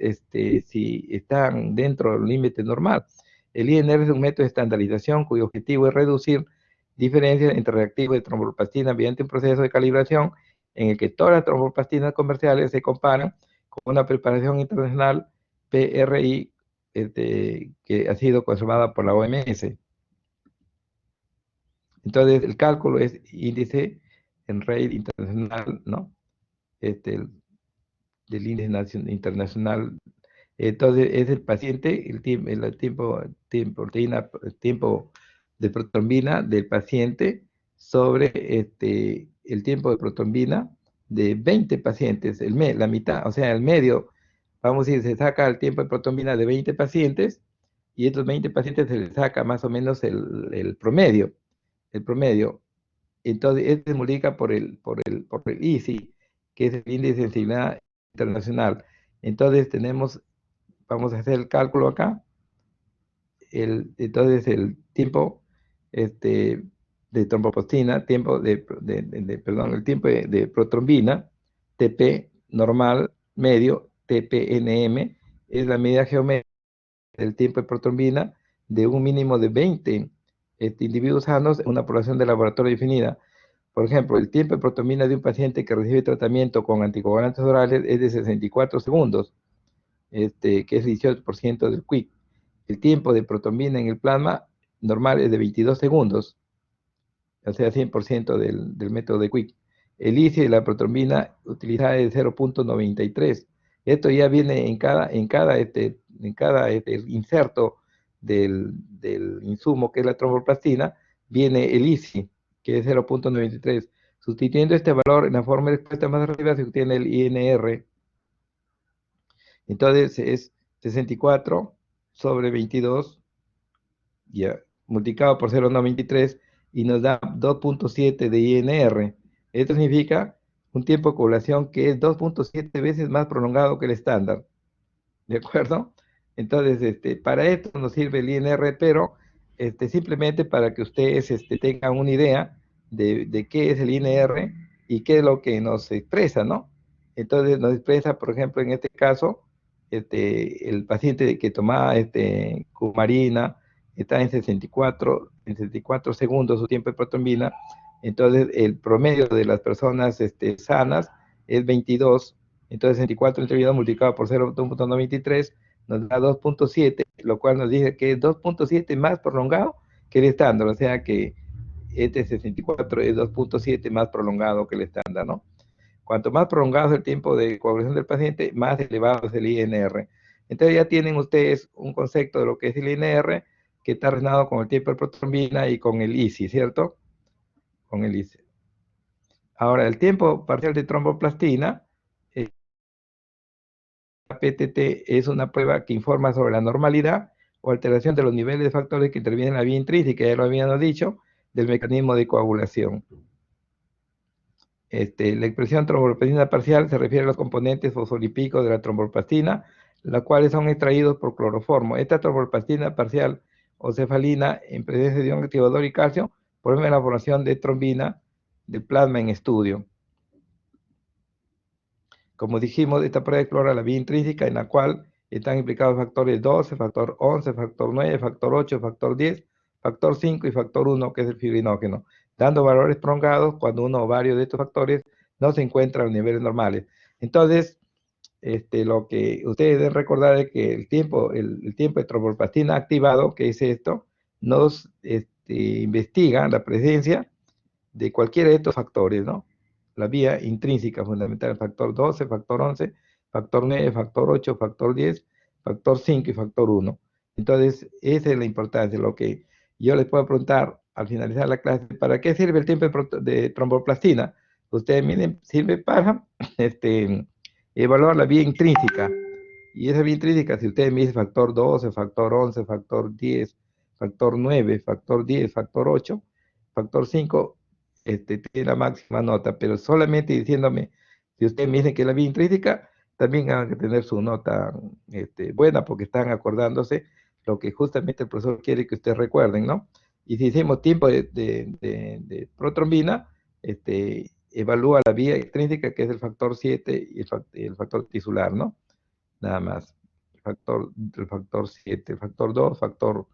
si están dentro del límite normal. El INR es un método de estandarización cuyo objetivo es reducir diferencias entre reactivos de tromboplastina mediante un proceso de calibración en el que todas las tromboplastinas comerciales se comparan con una preparación internacional PRI que ha sido conservada por la OMS. Entonces, el cálculo es índice en rate internacional, ¿no? Del índice internacional. Entonces, es el paciente, el tiempo de protrombina del paciente sobre el tiempo de protrombina de 20 pacientes, la mitad, o sea, el medio. Vamos a decir, se saca el tiempo de protrombina de 20 pacientes y estos 20 pacientes se les saca más o menos el promedio. Entonces, este se multiplica por el ISI, que es el índice de sensibilidad internacional. Entonces, vamos a hacer el cálculo acá. Entonces, el tiempo de tromboplastina, el tiempo de protrombina, TP normal, medio, TPNM, es la medida geométrica del tiempo de protrombina de un mínimo de 20 individuos sanos en una población de laboratorio definida. Por ejemplo, el tiempo de protrombina de un paciente que recibe tratamiento con anticoagulantes orales es de 64 segundos, que es 18% del quick. El tiempo de protrombina en el plasma normal es de 22 segundos, o sea, 100% del método de quick. El ICI de la protrombina utilizada es 0.93. Esto ya viene en cada inserto del insumo, que es la tromboplastina, viene el ICI, que es 0.93. Sustituyendo este valor en la forma de respuesta más arriba se obtiene el INR. Entonces es 64 sobre 22, ya, multiplicado por 0.93 y nos da 2.7 de INR. Esto significa un tiempo de coagulación que es 2.7 veces más prolongado que el estándar. ¿De acuerdo? Entonces, para esto nos sirve el INR, pero simplemente para que ustedes tengan una idea de qué es el INR y qué es lo que nos expresa, ¿no? Entonces, nos expresa, por ejemplo, en este caso, el paciente que tomaba cumarina está en 64 segundos su tiempo de protrombina. Entonces el promedio de las personas sanas es 22. Entonces 64 entre 22 multiplicado por 0.93 nos da 2.7, lo cual nos dice que es 2.7 más prolongado que el estándar, o sea que este 64 es 2.7 más prolongado que el estándar, ¿no? Cuanto más prolongado es el tiempo de coagulación del paciente, más elevado es el INR. Entonces ya tienen ustedes un concepto de lo que es el INR, que está relacionado con el tiempo de protrombina y con el ICI, ¿cierto? Con el ICI. Ahora, el tiempo parcial de tromboplastina, la PTT, es una prueba que informa sobre la normalidad o alteración de los niveles de factores que intervienen en la vía intrínseca, ya lo habíamos dicho, del mecanismo de coagulación. La expresión tromboplastina parcial se refiere a los componentes fosfolipídicos de la tromboplastina, los cuales son extraídos por cloroformo. Esta tromboplastina parcial o cefalina, en presencia de un activador y calcio, promueve la formación de trombina de plasma en estudio. Como dijimos, esta prueba explora la vía intrínseca en la cual están implicados factores 12, factor 11, factor 9, factor 8, factor 10, factor 5 y factor 1, que es el fibrinógeno, dando valores prolongados cuando uno o varios de estos factores no se encuentran a niveles normales. Entonces, lo que ustedes deben recordar es que el tiempo de tromboplastina activado, que es esto, nos investiga la presencia de cualquiera de estos factores, ¿no? La vía intrínseca fundamental, factor 12, factor 11, factor 9, factor 8, factor 10, factor 5 y factor 1. Entonces, esa es la importancia. Lo que yo les puedo preguntar al finalizar la clase, ¿para qué sirve el tiempo de tromboplastina? Ustedes miren, sirve para evaluar la vía intrínseca. Y esa vía intrínseca, si ustedes me dicen factor 12, factor 11, factor 10, factor 9, factor 10, factor 8, factor 5, tiene la máxima nota, pero solamente diciéndome, si ustedes me dicen que la vía intrínseca, también van a tener su nota buena, porque están acordándose lo que justamente el profesor quiere que ustedes recuerden, ¿no? Y si hicimos tiempo de protrombina, evalúa la vía intrínseca, que es el factor 7 y el factor tisular, ¿no? Nada más. El factor 7, el factor 2, factor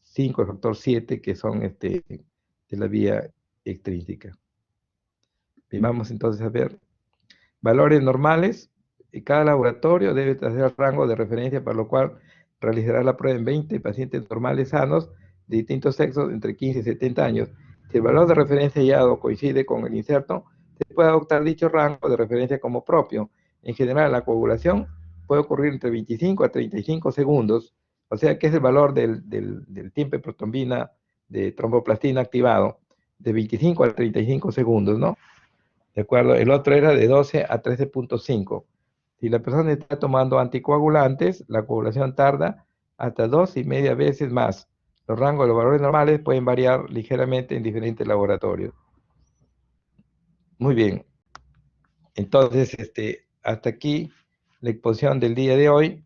5, el factor 7, que son de la vía extrínseca. Bien, vamos entonces a ver. Valores normales. Cada laboratorio debe hacer el rango de referencia para lo cual realizará la prueba en 20 pacientes normales sanos de distintos sexos entre 15 y 70 años. Si el valor de referencia hallado coincide con el inserto, se puede adoptar dicho rango de referencia como propio. En general, la coagulación puede ocurrir entre 25 a 35 segundos, o sea que es el valor del tiempo de protrombina de tromboplastina activado, de 25 a 35 segundos, ¿no? ¿De acuerdo? El otro era de 12 a 13.5. Si la persona está tomando anticoagulantes, la coagulación tarda hasta 2,5 veces más. Los rangos de los valores normales pueden variar ligeramente en diferentes laboratorios. Muy bien. Entonces, hasta aquí la exposición del día de hoy.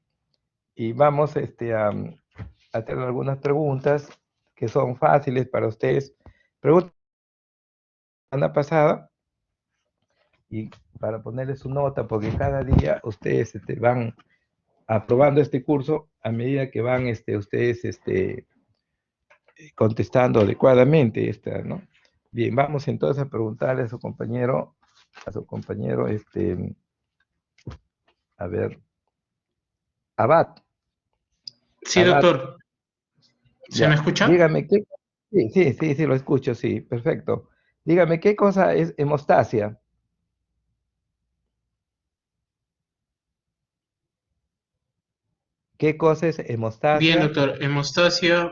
Y vamos a hacer algunas preguntas que son fáciles para ustedes. Pregunta la semana pasada, y para ponerle su nota, porque cada día ustedes van aprobando este curso a medida que van ustedes contestando adecuadamente ¿no? Bien, vamos entonces a preguntarle a su compañero, a ver, Abad. Sí, Abad, doctor. ¿Se me ya, escucha? dígame qué. Sí, lo escucho, sí, perfecto. Dígame, ¿qué cosa es hemostasia? ¿Qué cosa es Bien, hemostasia? doctor. Hemostasia.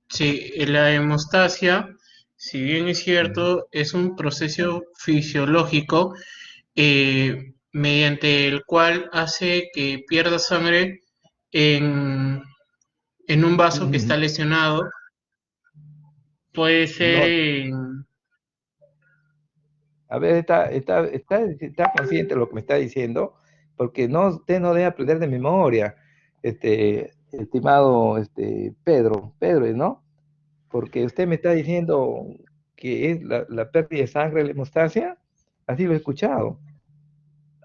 Sí, la hemostasia, si bien es cierto, es un proceso fisiológico mediante el cual hace que pierda sangre en, en un vaso que está lesionado. Puede ser No, a ver, está consciente de lo que me está diciendo, porque usted no debe aprender de memoria, estimado Pedro, ¿no? Porque usted me está diciendo que es la pérdida de sangre de la hemostasia, así lo he escuchado.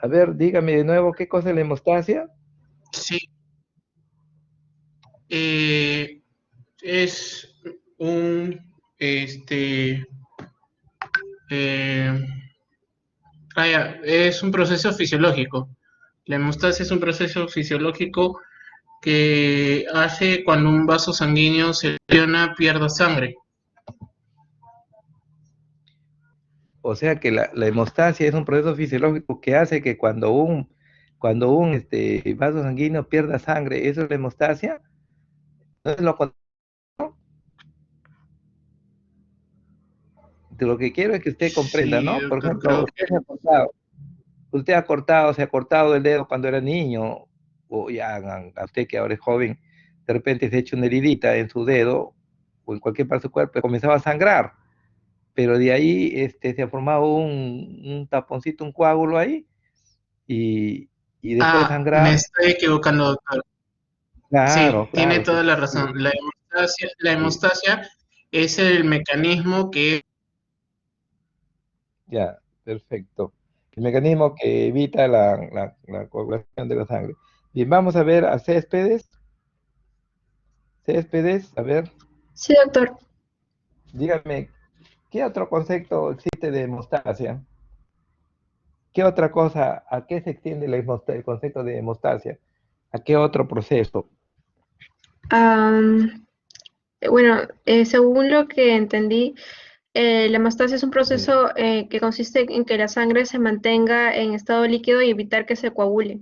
A ver, dígame de nuevo, ¿qué cosa es la hemostasia? Sí, es un, este, eh, es un proceso fisiológico. La hemostasia es un proceso fisiológico que hace cuando un vaso sanguíneo se lesiona, pierda sangre. O sea que la hemostasia es un proceso fisiológico que hace que cuando un vaso sanguíneo pierda sangre, ¿eso es la hemostasia? ¿No es lo contrario? De lo que quiero es que usted comprenda, Sí, ¿no? Por doctor, ejemplo, creo que se ha cortado el dedo cuando era niño, o ya a usted que ahora es joven, de repente se ha hecho una heridita en su dedo o en cualquier parte de su cuerpo, y comenzaba a sangrar, pero de ahí se ha formado un taponcito, un coágulo ahí, y, y dejó de me sangrar. estoy equivocando, doctor. Sí, Claro, tiene claro, toda la sí, razón. La sí, hemostasia es el mecanismo que ya, perfecto. El mecanismo que evita la coagulación de la sangre. Bien, vamos a ver a Céspedes. Céspedes, a ver, Sí, doctor. dígame, ¿qué otro concepto existe de hemostasia? ¿Qué otra cosa, a qué se extiende el concepto de hemostasia? ¿A qué otro proceso? Am, bueno, según lo que entendí, la hemostasia es un Sí. proceso que consiste en que la sangre se mantenga en estado líquido y evitar que se coagule.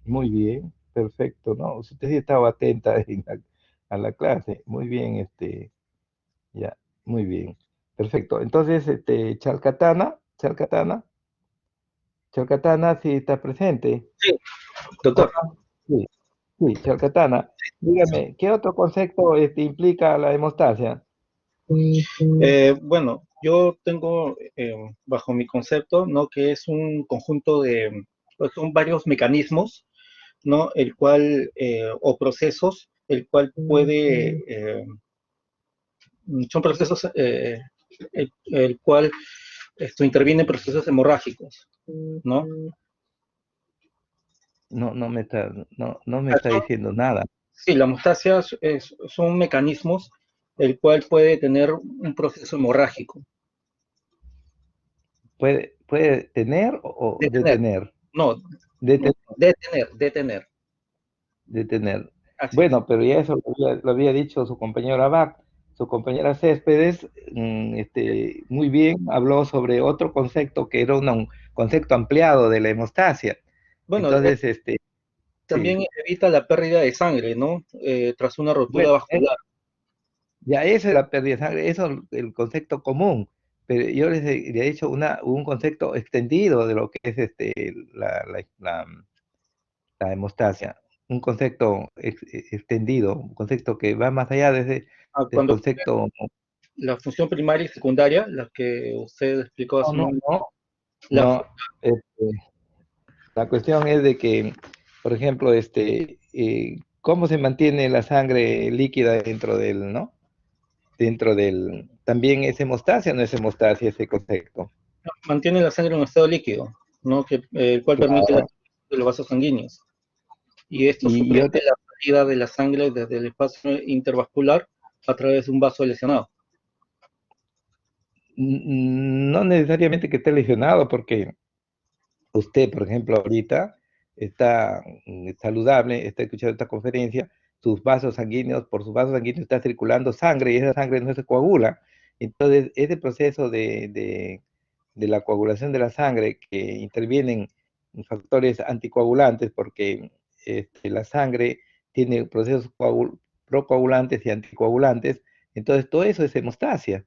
Muy bien, perfecto, ¿no? Usted sí estaba atenta a la clase. Muy bien, ya, muy bien. Perfecto. Entonces, Chalcatana sí está presente. Sí, doctor. Sí, sí, Chalcatana. Dígame, ¿qué otro concepto implica la hemostasia? Bueno, yo tengo bajo mi concepto, ¿no? Que es un conjunto pues, son varios mecanismos, ¿no? El cual, o procesos, el cual puede, son procesos, el cual esto interviene en procesos hemorrágicos, ¿no? No me está diciendo nada. Sí, la hemostasia son mecanismos el cual puede tener un proceso hemorrágico. ¿Puede tener o Detener, detener? no, Detener, detener. detener. Así es. Bueno, pero ya eso lo había dicho su compañero Abad, su compañera Céspedes, muy bien, habló sobre otro concepto que era un concepto ampliado de la hemostasia. Bueno, Entonces, sí, también evita la pérdida de sangre, ¿no? Tras una rotura bueno, vascular. ya eso es la pérdida de sangre, eso es el concepto común, pero yo le he dicho un concepto extendido de lo que es la hemostasia, un concepto extendido, un concepto que va más allá de del Cuando concepto. la función primaria y secundaria, la que usted explicó No, hace un no, momento, no, la, no, la cuestión es de que, por ejemplo, ¿cómo se mantiene la sangre líquida dentro del, ¿no? También es hemostasia, o no es hemostasia ese concepto. mantiene la sangre en un estado líquido, ¿no? El cual permite la Claro. circulación de los vasos sanguíneos. Y esto Y suprime otra, la salida de la sangre desde el espacio intervascular a través de un vaso lesionado. no necesariamente que esté lesionado, porque usted, por ejemplo, ahorita está saludable, está escuchando esta conferencia, por sus vasos sanguíneos está circulando sangre y esa sangre no se coagula. Entonces, ese proceso de la coagulación de la sangre que intervienen factores anticoagulantes, porque la sangre tiene procesos procoagulantes y anticoagulantes, entonces todo eso es hemostasia,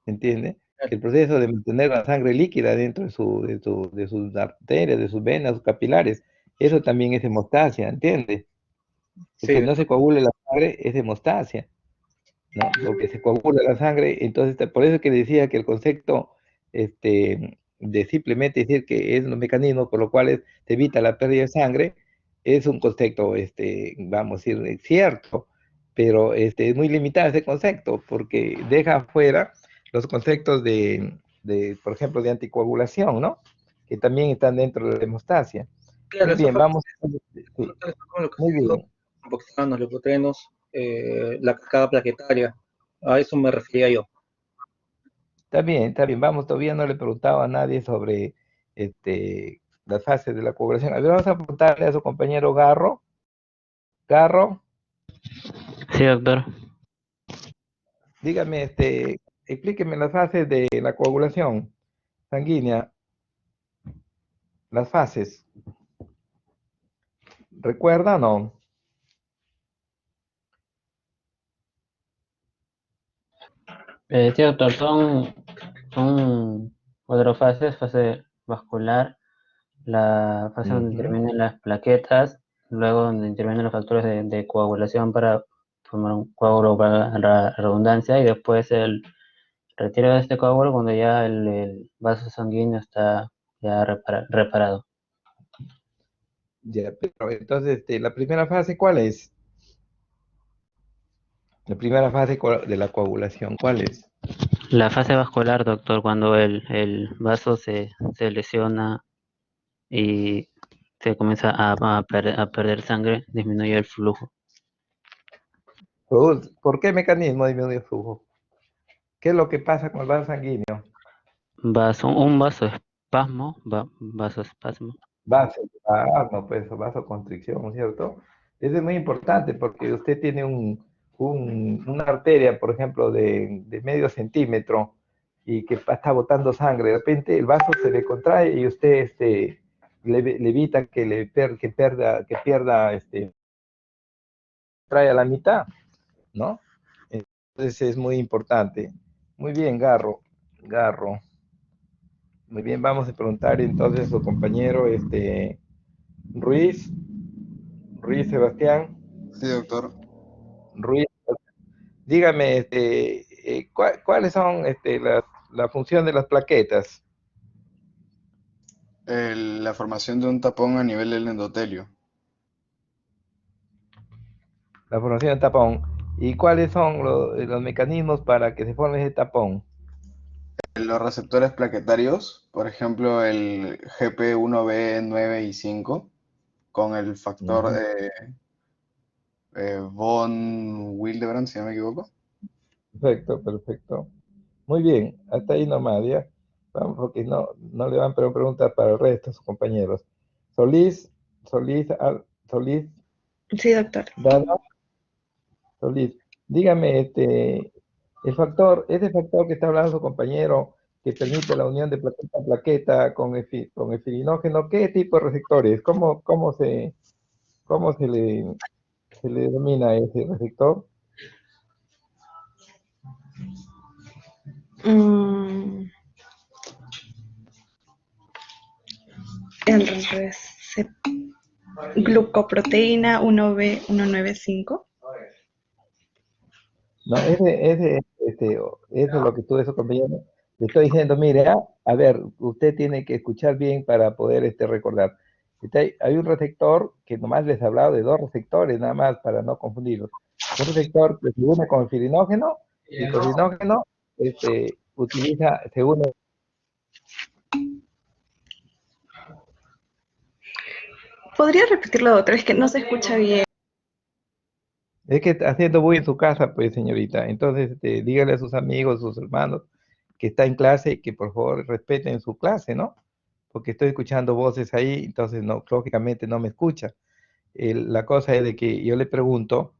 ¿entiende? Que el proceso de mantener la sangre líquida dentro de sus arterias, de sus venas, sus capilares, eso también es hemostasia, ¿entiende? El que Sí, no se coagule la sangre es hemostasia, ¿no? Porque se coagula la sangre, entonces por eso que decía que el concepto de simplemente decir que es un mecanismo por lo cual se evita la pérdida de sangre, es un concepto, vamos a decir, cierto, pero es muy limitado ese concepto, porque deja afuera los conceptos por ejemplo, de anticoagulación, ¿no? que también están dentro de la hemostasia. Claro, Muy eso bien, fue vamos. Sí, con lo que muy se hizo bien. con boxeanos, leucotrienos, la cascada plaquetaria. A eso me refería yo. Está bien, está bien. Vamos, todavía no le he preguntado a nadie sobre las fases de la coagulación. A ver, vamos a preguntarle a su compañero Garro. Garro, Sí, doctor. dígame, explíqueme las fases de la coagulación sanguínea, las fases. ¿Recuerda o no? Sí, doctor, son cuatro fases: fase vascular, la fase donde Ujú. intervienen las plaquetas, luego donde intervienen los factores de coagulación para formar un coágulo para la redundancia, y después el retiro de este coágulo cuando ya el vaso sanguíneo está ya reparado. Ya, pero entonces, la primera fase, ¿cuál es? La primera fase de la coagulación, ¿cuál es? La fase vascular, doctor, cuando el vaso se lesiona y se comienza a perder sangre, disminuye el flujo. ¿Por qué mecanismo disminuye el flujo? ¿Qué es lo que pasa con el vaso sanguíneo? Un vasoespasmo, vasoespasmo. No, pues vasoconstricción, ¿cierto? Eso es muy importante porque usted tiene una arteria, por ejemplo, de medio centímetro y que está botando sangre. De repente el vaso se le contrae y usted le evita que pierda, trae a la mitad, ¿no? Entonces es muy importante. Muy bien, Garro. Muy bien, vamos a preguntar entonces a su compañero, Ruiz, Ruiz Sebastián, Sí, doctor. Ruiz, dígame, ¿cuáles son la función de las plaquetas? La formación de un tapón a nivel del endotelio. La formación del tapón. ¿Y cuáles son los mecanismos para que se forme ese tapón? Los receptores plaquetarios, por ejemplo, el GP1B 9 y 5, con el factor Ujú. von Willebrand, si no me equivoco. Perfecto, perfecto. Muy bien, hasta ahí nomás, ¿ya? Vamos, porque no le van a preguntas para el resto de sus compañeros. Solís, Solís, Sí, doctor. Dana, Solís, dígame, ese factor que está hablando su compañero, que permite la unión de plaqueta a plaqueta con efilinógeno, ¿qué tipo de receptores? ¿Cómo se le denomina ese receptor? Mm, el glucoproteína 1B195. No, eso es lo que tú, eso compañero, le estoy diciendo, mire, a ver, usted tiene que escuchar bien para poder recordar. Hay un receptor que nomás les he hablado de dos receptores, nada más para no confundirlos. Un receptor que se une con el filinógeno y con el filinógeno se une. ¿Podría repetirlo otra vez que no se escucha bien? Es que está haciendo bullying en su casa, pues, señorita. Entonces, dígale a sus amigos, sus hermanos, que está en clase y que por favor respeten su clase, ¿no? Porque estoy escuchando voces ahí, entonces no, lógicamente no me escucha. La cosa es de que yo le pregunto,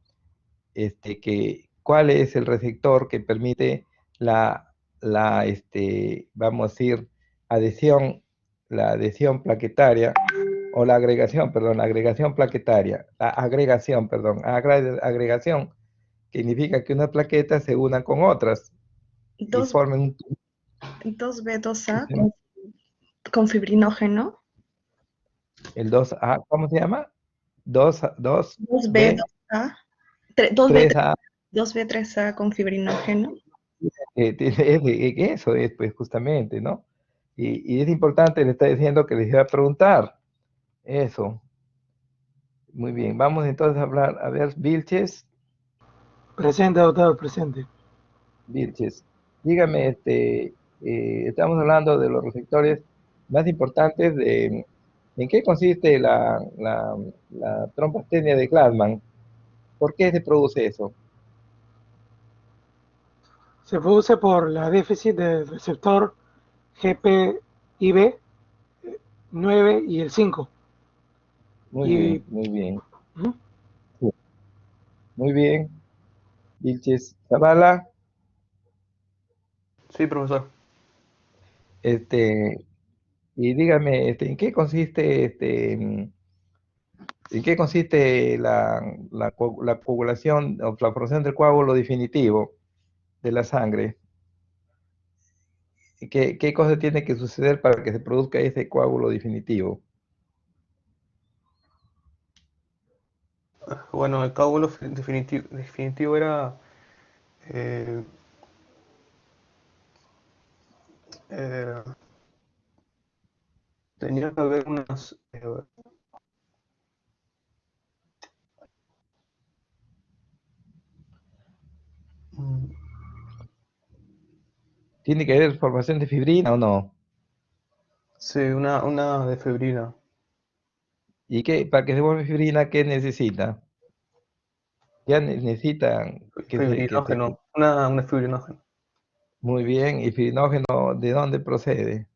cuál es el receptor que permite vamos a decir, adhesión, la adhesión plaquetaria o la agregación plaquetaria, agregación, que significa que unas plaquetas se unan con otras y Dos, formen un 2B2A sistema. con fibrinógeno. El 2A, ¿cómo se llama? 2B, 2B2A. 2B, 3A, 2B3A con fibrinógeno. eso es, pues, justamente, ¿no? Y es importante, le está diciendo que les iba a preguntar eso. Muy bien, vamos entonces a hablar, a ver, Presente, doctor, presente. Vilches, dígame, estamos hablando de los receptores más importantes de en qué consiste la trombostenia de Gladman. ¿Por qué se produce eso? Se produce por la déficit del receptor GPIB 9 y el 5. Muy Y bien, muy bien. ¿Mm? Sí, muy bien. Vilches Zavala, Sí, profesor. y dígame, ¿en qué consiste la coagulación o la formación del coágulo definitivo de la sangre? ¿Y qué cosa tiene que suceder para que se produzca ese coágulo definitivo? Bueno, el cálculo definitivo era eh, eh, tenía que haber unas mm, ¿Tiene que haber formación de fibrina o no? sí, una de febrina, ¿Y para que se forme fibrina, qué necesita? Ya necesitan fibrinógeno, una fibrinógeno. muy bien, ¿y fibrinógeno de dónde procede?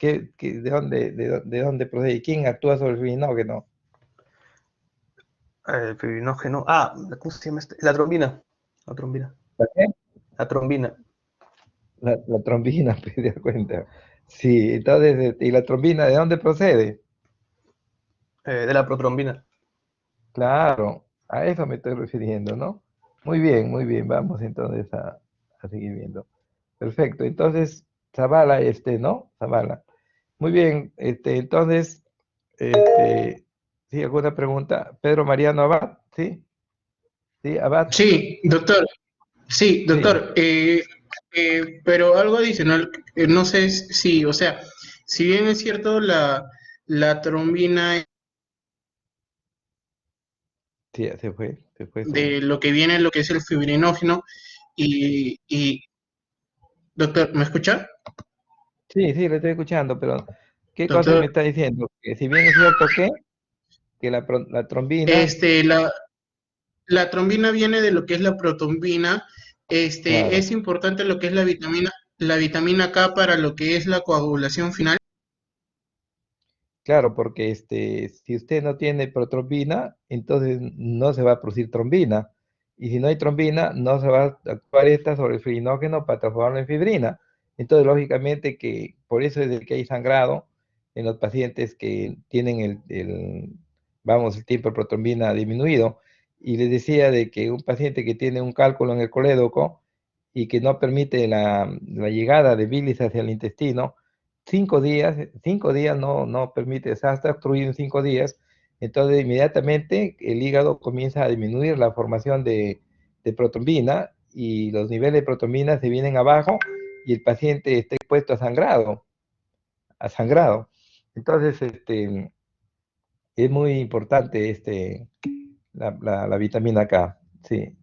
De dónde procede? ¿Y quién actúa sobre el fibrinógeno? El fibrinógeno, ¿cómo se llama este? La trombina, ¿La qué? la trombina, La trombina, me di cuenta. Sí, entonces, ¿y la trombina de dónde procede? de la protrombina. Claro, a eso me estoy refiriendo, ¿no? Muy bien, vamos entonces a seguir viendo. Perfecto, entonces, Zavala, ¿no? Zavala. Muy bien, entonces, ¿sí? ¿Alguna pregunta? Pedro Mariano Abad, ¿sí? ¿Sí, Abad? Sí, doctor. Sí, Sí, doctor. Pero algo adicional, no sé si, o sea, si bien es cierto la trombina sí, se fue su... de lo que viene, lo que es el fibrinógeno, y doctor, ¿me escucha? Sí, sí, le estoy escuchando, pero ¿qué cosa me Doctor, está diciendo? Que si bien es cierto que la trombina, este, la trombina viene de lo que es la protombina. claro, Es importante lo que es la vitamina K para lo que es la coagulación final. claro, porque si usted no tiene protrombina, entonces no se va a producir trombina. Y si no hay trombina, no se va a actuar esta sobre el fibrinógeno para transformarlo en fibrina. Entonces, lógicamente que por eso es el que hay sangrado en los pacientes que tienen vamos, el tiempo de protrombina disminuido. Y les decía de que un paciente que tiene un cálculo en el colédoco y que no permite la llegada de bilis hacia el intestino, 5 días no permite, o sea, está obstruido en 5 días, entonces inmediatamente el hígado comienza a disminuir la formación de protrombina y los niveles de protrombina se vienen abajo y el paciente está expuesto a sangrado. Entonces, es muy importante la vitamina K, sí,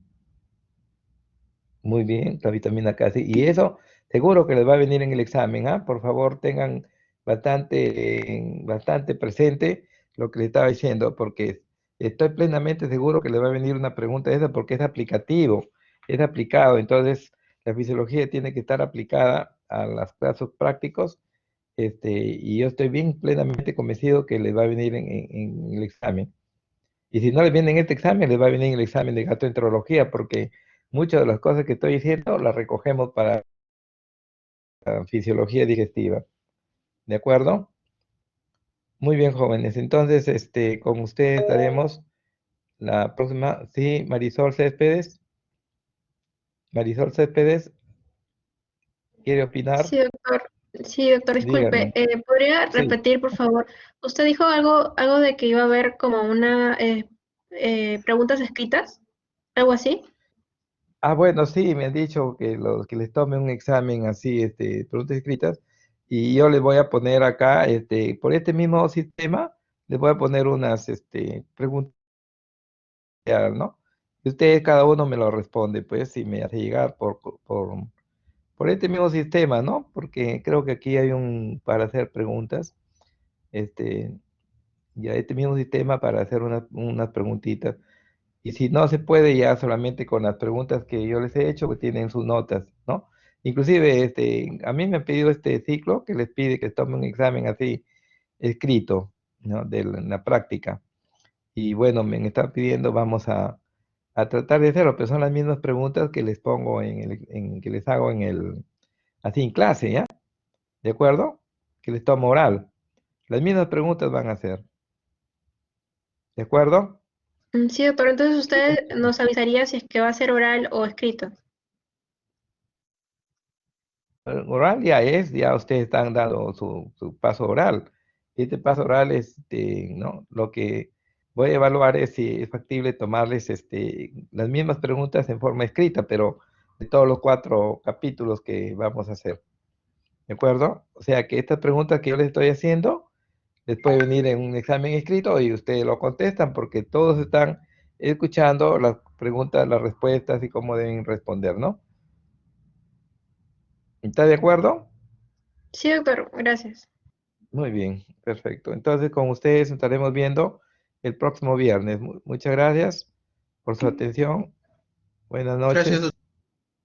muy bien, la vitamina K, sí, y eso seguro que les va a venir en el examen, ¿ah? Por favor, tengan bastante presente lo que les estaba diciendo, porque estoy plenamente seguro que les va a venir una pregunta de esa, porque es aplicativo, es aplicado, entonces la fisiología tiene que estar aplicada a los casos prácticos, y yo estoy bien plenamente convencido que les va a venir en el examen. Y si no les viene en este examen, les va a venir en el examen de gastroenterología, porque muchas de las cosas que estoy diciendo las recogemos para la fisiología digestiva. ¿De acuerdo? Muy bien, jóvenes. Entonces, con ustedes estaremos la próxima. Sí, Marisol Céspedes. Marisol Céspedes, ¿quiere opinar? Sí, doctor. Sí, doctor, disculpe. Dígame. ¿Podría Sí. repetir, por favor? Usted dijo algo de que iba a haber como una preguntas escritas, algo así. Ah, bueno, sí, me han dicho que los que les tomen un examen así, preguntas escritas, y yo les voy a poner acá, por este mismo sistema, les voy a poner unas, preguntas, ¿no? Y ustedes cada uno me lo responde, pues, si me hace llegar por este mismo sistema, ¿no? Porque creo que aquí hay para hacer preguntas, ya este mismo sistema para hacer unas preguntitas. Y si no se puede, ya solamente con las preguntas que yo les he hecho, que tienen sus notas, ¿no? Inclusive, a mí me han pedido este ciclo que les pide que tomen un examen así escrito, ¿no? De la práctica. Y bueno, me están pidiendo, vamos a tratar de hacerlo, pero son las mismas preguntas que les pongo que les hago así en clase, ¿ya? ¿De acuerdo? Que les tomo oral. Las mismas preguntas van a hacer. ¿De acuerdo? Sí, doctor, entonces usted nos avisaría si es que va a ser oral o escrito. Oral ya ustedes están dando su paso oral. Este paso oral ¿no? Lo que voy a evaluar es si es factible tomarles las mismas preguntas en forma escrita, pero de todos los 4 capítulos que vamos a hacer. ¿De acuerdo? O sea que estas preguntas que yo les estoy haciendo, les puede venir en un examen escrito y ustedes lo contestan porque todos están escuchando las preguntas, las respuestas y cómo deben responder, ¿no? ¿Está de acuerdo? Sí, doctor, gracias. Muy bien, perfecto. Entonces, con ustedes nos estaremos viendo el próximo viernes. Muchas gracias por su atención. Buenas noches. Gracias, doctor.